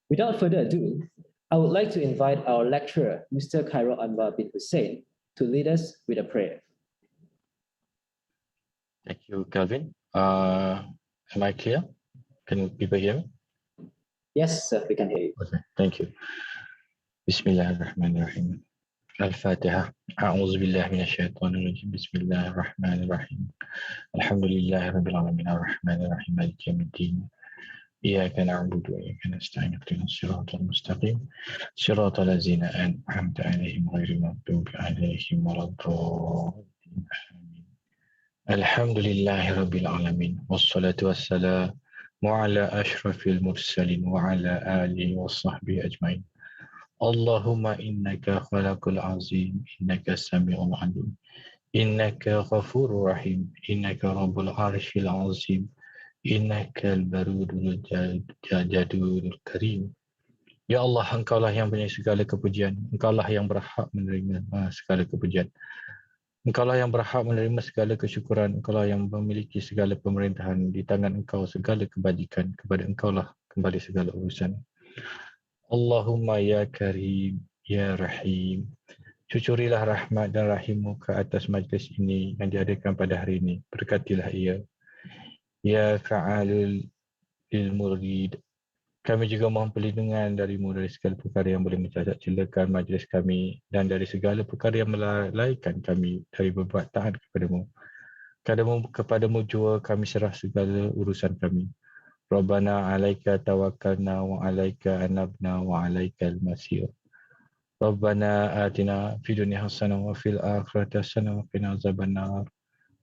Without further ado, I would like to invite our lecturer, Mr. Khairul Anwar bin Hussein, to lead us with a prayer. Thank you, Calvin. Am I clear? Can people hear me? Yes, sir, we can hear you. Okay, thank you. Bismillahirrahmanirrahim. Al-Fatiha. A'udzu billahi minasyaitonir rajim. Bismillahirrahmanirrahim. Alhamdulillahi rabbil alamin arrahmanir rahim maliki yaumiddin. Iyyaka na'budu wa iyyaka nasta'in ihdinas siratal mustaqim siratal ladzina an'amta 'alaihim ghairil maghdubi 'alaihim waladdallin. Amin. Alhamdulillahi rabbil alamin wassalatu wassalamu ala asyrafil mursalin wa ala alihi washabbihi ajmain. Allahumma innaka khalaqul azim innaka sami'un 'alim innaka ghafurur rahim innaka rabbul arsyil azim innakal barudul jadul karim. Ya Allah, Engkaulah yang punya segala kepujian, Engkaulah yang berhak menerima segala kepujian, Engkaulah yang berhak menerima segala kesyukuran, Engkaulah yang memiliki segala pemerintahan, di tangan Engkau segala kebajikan, kepada Engkaulah kembali segala urusan. Allahumma ya Karim, ya Rahim, cucurilah rahmat dan rahimmu ke atas majlis ini yang diadakan pada hari ini, berkatilah ia. Ya Fa'alul lil Murid, kami juga mohon perlindungan darimu dari segala perkara yang boleh mencacat celakan majlis kami dan dari segala perkara yang melalaikan kami dari berbuat taat kepadamu. Kepadamu jua kami serah segala urusan kami. Rabbana alaika tawakkalna wa alaika anabna wa alaikal masir. Rabbana atina fid dunya hasanah wa fil akhirati hasanah wa qina azabannar.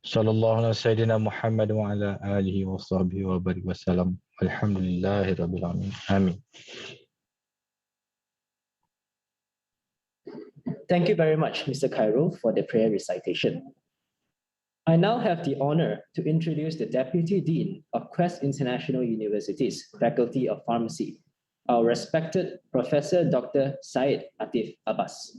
Sallallahu alaihi Sayyidina Muhammad wa ala alihi wa sahbihi wa barik wasallam. Alhamdulillahi rabbil alamin. Amin. Thank you very much, Mr. Khairul, for the prayer recitation. I now have the honor to introduce the Deputy Dean of Quest International University's Faculty of Pharmacy, our respected Professor Dr. Syed Atif Abbas.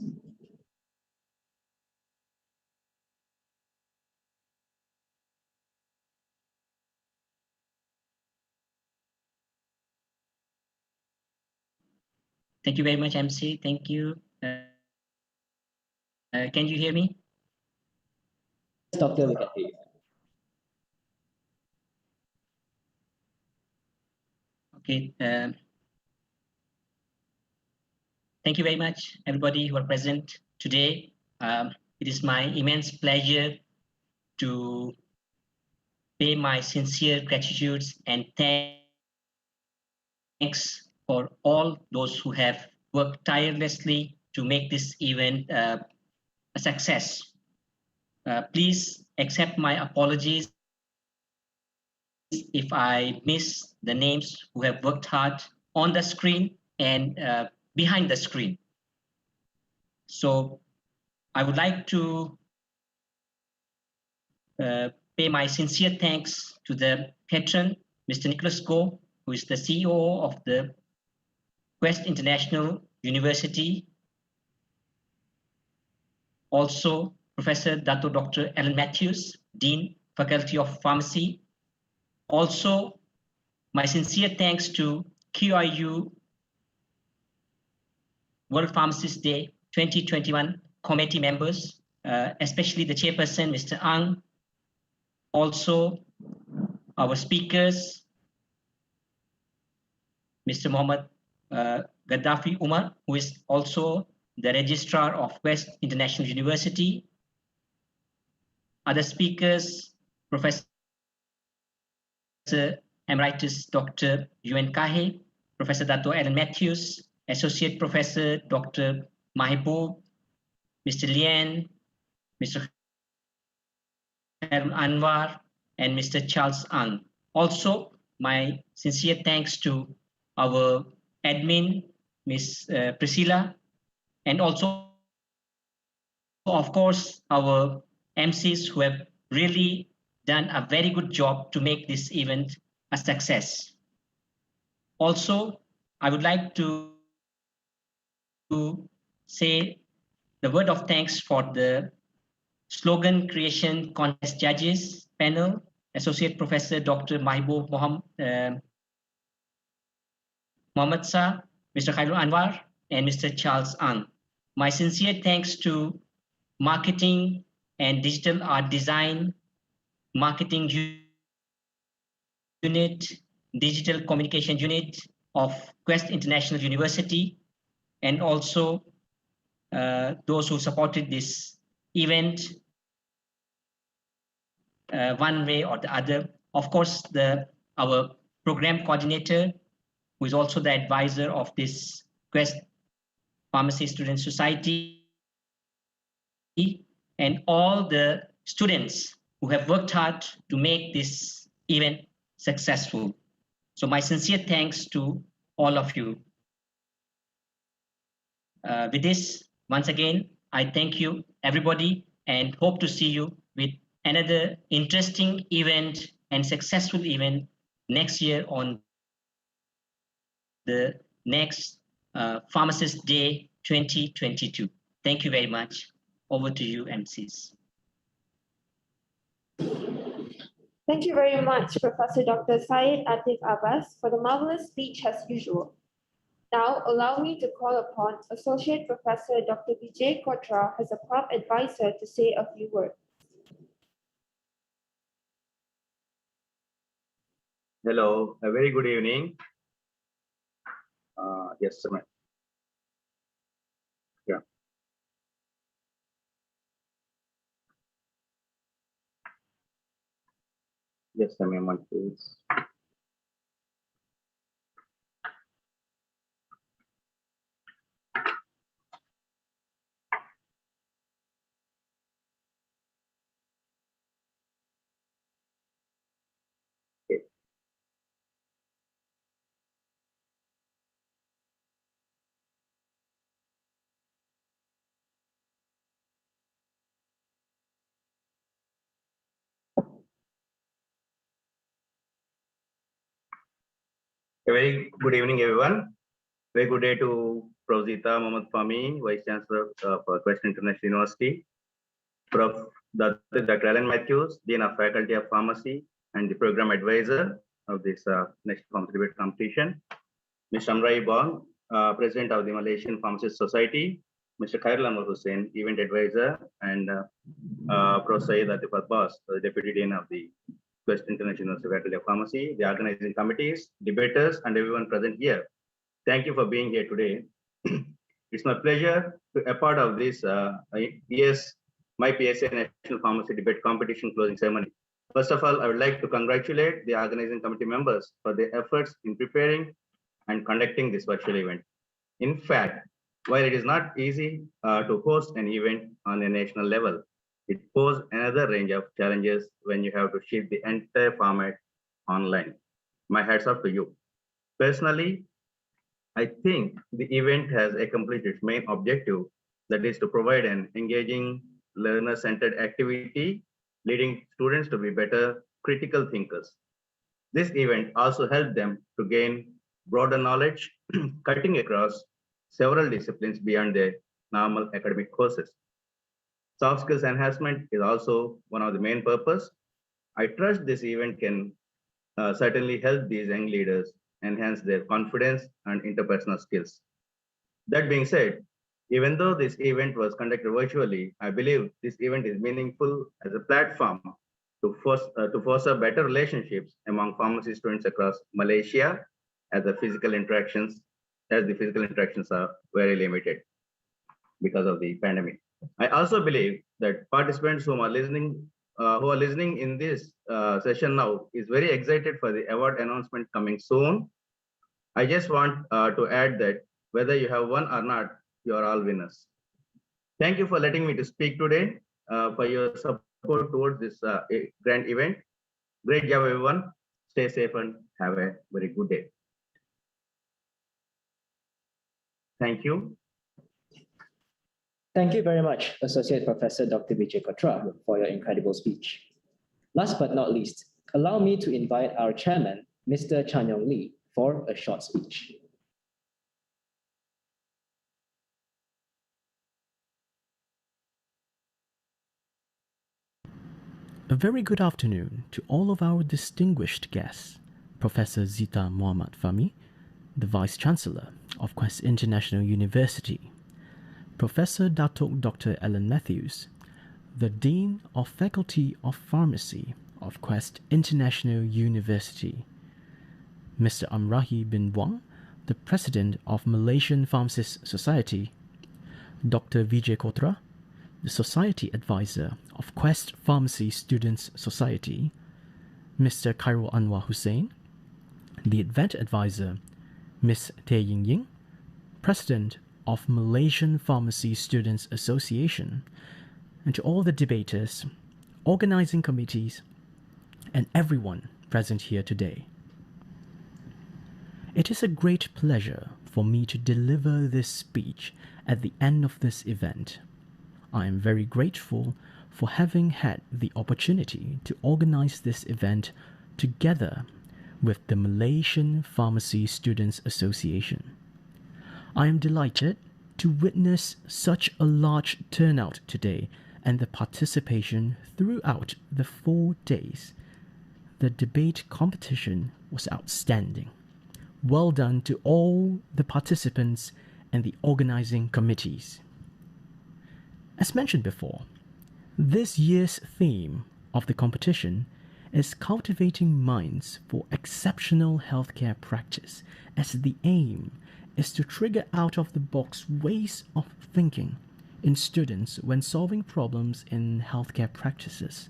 Thank you very much, MC. Thank you. Can you hear me? Yes, Doctor, we can hear you. Okay. Thank you very much, everybody who are present today. it is my immense pleasure to pay my sincere gratitude and thanks for all those who have worked tirelessly to make this event a success. Please accept my apologies if I miss the names who have worked hard on the screen and behind the screen. So I would like to pay my sincere thanks to the patron, Mr. Nicholas Goh, who is the CEO of the Quest International University. Also, Professor Dato Dr. Alan Matthews, Dean, Faculty of Pharmacy. Also, my sincere thanks to QIU World Pharmacist Day 2021 committee members, especially the chairperson, Mr. Ang. Also, our speakers, Mr. Mohammed Gaddafi Umar, who is also the registrar of West International University. Other speakers, Professor Emeritus Dr. Yuen Kahe, Professor Dato Alan Matthews, Associate Professor Dr. Mahbub, Mr. Lien, Mr. Anwar, and Mr. Charles Ang. Also, my sincere thanks to our admin, Ms. Priscilla, and also, of course, our MCs who have really done a very good job to make this event a success. Also, I would like to say the word of thanks for the slogan creation contest judges panel, Associate Professor Dr. Mahbub Mohammed Sa, Mr. Khairul Anwar, and Mr. Charles Ang. My sincere thanks to Marketing and Digital Art Design, Marketing Unit, Digital Communication Unit of Quest International University, and also those who supported this event one way or the other. Of course, our program coordinator, who is also the advisor of this Quest Pharmacy Student Society, and all the students who have worked hard to make this event successful. So my sincere thanks to all of you. With this, once again, I thank you, everybody, and hope to see you with another interesting event and successful event next year on the next Pharmacist Day 2022. Thank you very much. Over to you, MCs. Thank you very much, Professor Dr. Syed Atif Abbas, for the marvelous speech as usual. Now, allow me to call upon Associate Professor Dr. Vijay Kotra as a PAP advisor to say a few words. Hello, a very good evening. Yes, sir. Yeah. Just a moment, please. A very good evening, everyone. Very good day to Professor Mohammed Fahmi, Vice Chancellor of Quest International University, Prof. Dr. Alan Matthews, Dean of Faculty of Pharmacy and the Program Advisor of this National Pharmacy Debate Competition, Mr. Amrai Bong, President of the Malaysian Pharmacist Society, Mr. Khairul Anwar Hussain, Event Advisor, and Prof. Syed Atif Abbas, the Deputy Dean of the Quest International Faculty of Pharmacy, the organizing committees, debaters, and everyone present here. Thank you for being here today. It's my pleasure to be a part of this year's MyPSA National Pharmacy Debate Competition closing ceremony. First of all, I would like to congratulate the organizing committee members for their efforts in preparing and conducting this virtual event. In fact, while it is not easy to host an event on a national level, it poses another range of challenges when you have to shift the entire format online. My hats off to you. Personally, I think the event has accomplished its main objective, that is to provide an engaging, learner-centered activity, leading students to be better critical thinkers. This event also helped them to gain broader knowledge, cutting across several disciplines beyond their normal academic courses. Soft skills enhancement is also one of the main purpose. I trust this event can certainly help these young leaders enhance their confidence and interpersonal skills. That being said, even though this event was conducted virtually, I believe this event is meaningful as a platform to foster better relationships among pharmacy students across Malaysia, as the physical interactions are very limited because of the pandemic. I also believe that participants who are listening in this session now is very excited for the award announcement coming soon. I just want to add that whether you have won or not, you are all winners. Thank you for letting me to speak today, for your support towards this grand event. Great job, everyone. Stay safe and have a very good day. Thank you. Thank you very much, Associate Professor Dr. Vijay Kotra, for your incredible speech. Last but not least, allow me to invite our chairman, Mr. Chan Yong Lee, for a short speech. A very good afternoon to all of our distinguished guests, Professor Zita Muhammad Fahmi, the Vice-Chancellor of Quest International University, Professor Datuk Dr. Alan Matthews, the Dean of Faculty of Pharmacy of Quest International University, Mr. Amrahi bin Wang, the President of Malaysian Pharmacists Society, Dr. Vijay Kotra, the Society Advisor of Quest Pharmacy Students Society, Mr. Khairul Anwar Hussain, the Event Advisor, Ms. Tay Ying Ying, President of Malaysian Pharmacy Students Association, and to all the debaters, organizing committees, and everyone present here today. It is a great pleasure for me to deliver this speech at the end of this event. I am very grateful for having had the opportunity to organize this event together with the Malaysian Pharmacy Students Association. I am delighted to witness such a large turnout today and the participation throughout the 4 days. The debate competition was outstanding. Well done to all the participants and the organizing committees. As mentioned before, this year's theme of the competition is cultivating minds for exceptional healthcare practice, as the aim is to trigger out-of-the-box ways of thinking in students when solving problems in healthcare practices.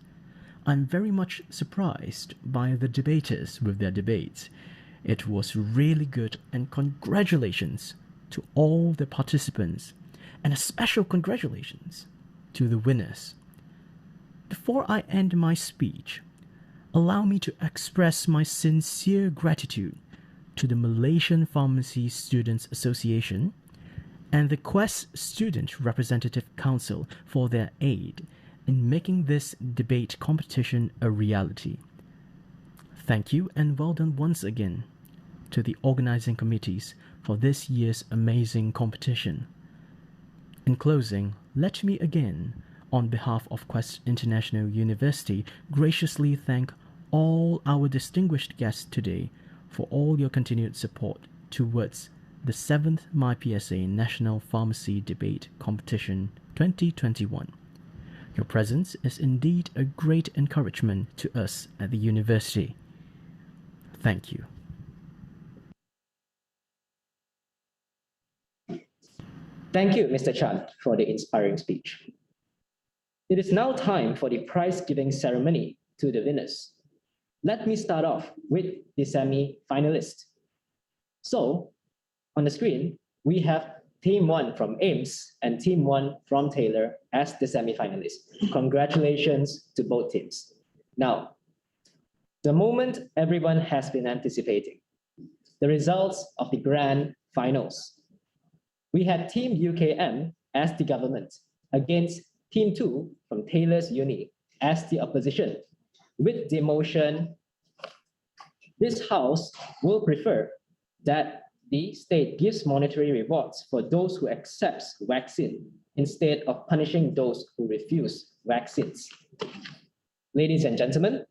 I'm very much surprised by the debaters with their debates. It was really good, and congratulations to all the participants, and a special congratulations to the winners. Before I end my speech, allow me to express my sincere gratitude to the Malaysian Pharmacy Students Association and the Quest Student Representative Council for their aid in making this debate competition a reality. Thank you, and well done once again to the organizing committees for this year's amazing competition. In closing, let me again, on behalf of Quest International University, graciously thank all our distinguished guests today for all your continued support towards the 7th MyPSA National Pharmacy Debate Competition 2021. Your presence is indeed a great encouragement to us at the university. Thank you. Thank you, Mr. Chan, for the inspiring speech. It is now time for the prize-giving ceremony to the winners. Let me start off with the semi-finalists. So, on the screen, we have Team 1 from Ames and Team 1 from Taylor as the semi-finalists. Congratulations to both teams. Now, the moment everyone has been anticipating, the results of the grand finals. We had Team UKM as the government against Team 2 from Taylor's Uni as the opposition. With the motion, this House will prefer that the state gives monetary rewards for those who accept vaccine instead of punishing those who refuse vaccines. Ladies and gentlemen,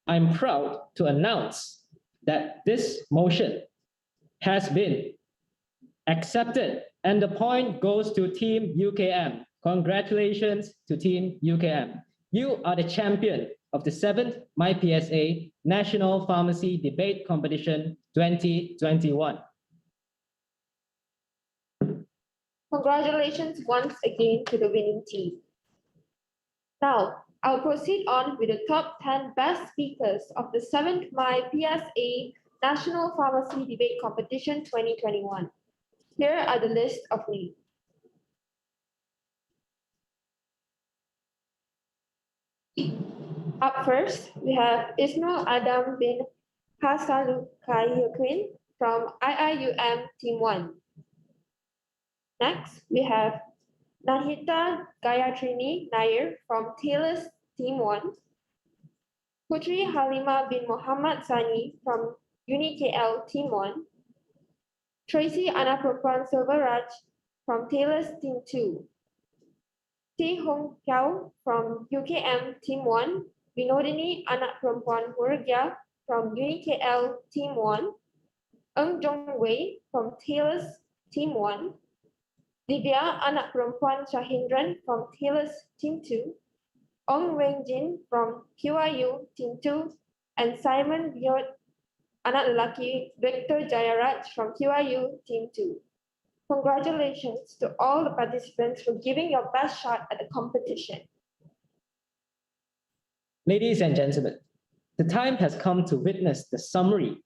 I'm proud to announce that this motion has been accepted and the point goes to Team UKM. Congratulations to Team UKM. You are the champion of the 7th MyPSA National Pharmacy Debate Competition 2021. Congratulations once again to the winning team. Now, I'll proceed on with the top 10 best speakers of the 7th MyPSA National Pharmacy Debate Competition 2021. Here are the list of names. Up first, we have Ismail Adam bin Hasanukayakwin from IIUM Team 1. Next, we have Nahita Gayatrini Nair from Taylor's Team 1. Putri Halima bin Muhammad Sani from UniKL Team 1. Tracy Anapropan Silveraj from Taylor's Team 2. Tae Hong Kiao from UKM Team 1. Vinodini Anak Perempuan Murgia from UniKL Team 1. Eng Jong Wei from Taylor's Team 1. Lydia Anak Perempuan Shahindran from Taylor's Team 2. Ong Weng Jin from QIU Team 2. And Simon Biot Anak Lelaki Victor Jayaraj from QIU Team 2. Congratulations to all the participants for giving your best shot at the competition. Ladies and gentlemen, the time has come to witness the summary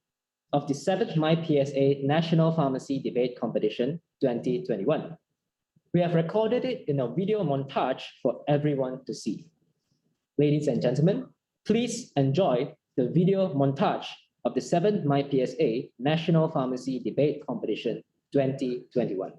of the 7th MyPSA National Pharmacy Debate Competition 2021. We have recorded it in a video montage for everyone to see. Ladies and gentlemen, please enjoy the video montage of the 7th MyPSA National Pharmacy Debate Competition 2021.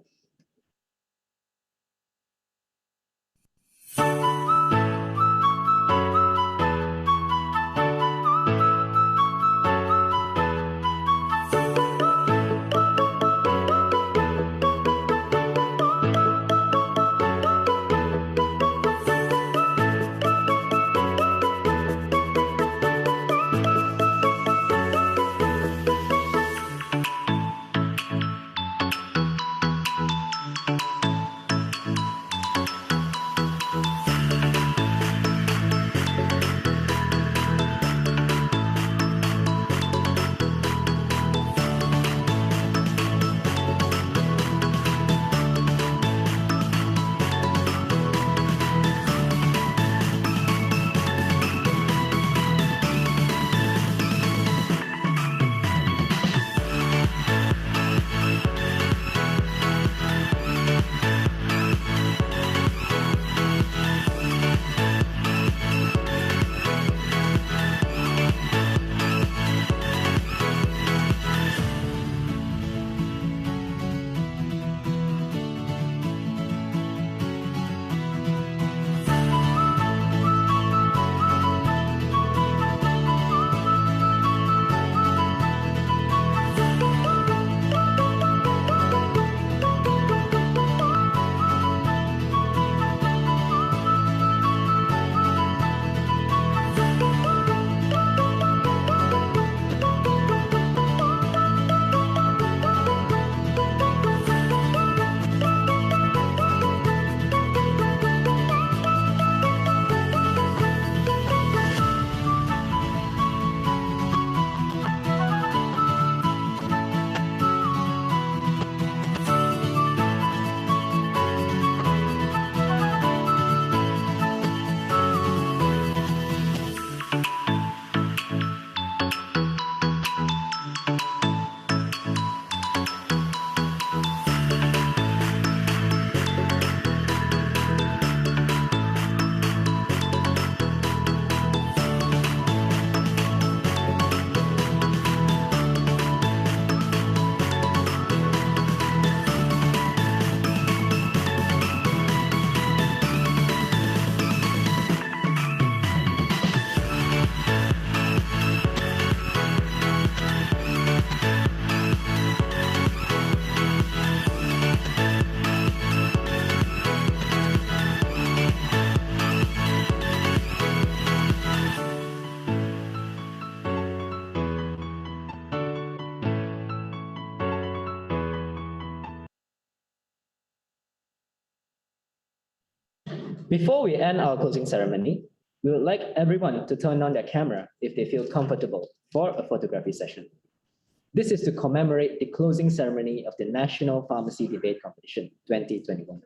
Before we end our closing ceremony, we would like everyone to turn on their camera if they feel comfortable for a photography session. This is to commemorate the closing ceremony of the National Pharmacy Debate Competition 2021.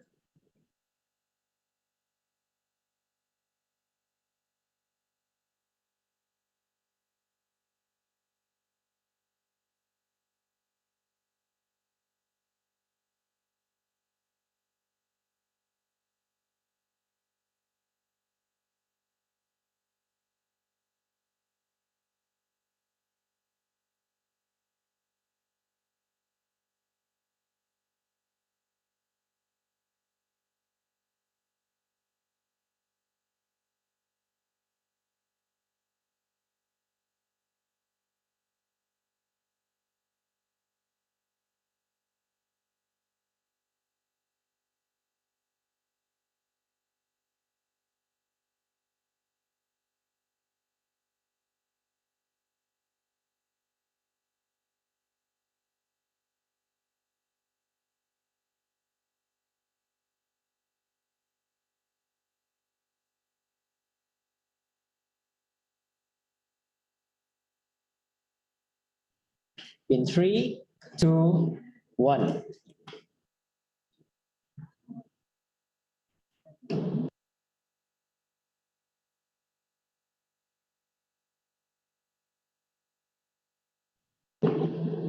In 3, 2, 1.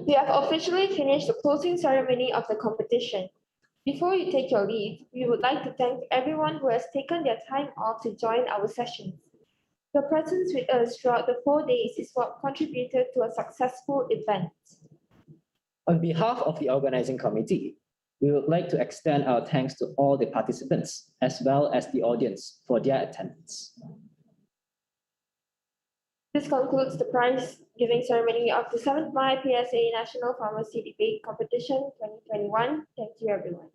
We have officially finished the closing ceremony of the competition. Before you take your leave, we would like to thank everyone who has taken their time off to join our sessions. Your presence with us throughout the 4 days is what contributed to a successful event. On behalf of the organizing committee, we would like to extend our thanks to all the participants as well as the audience for their attendance. This concludes the prize giving ceremony of the 7th MyPSA National Pharmacy Debate Competition 2021. Thank you, everyone.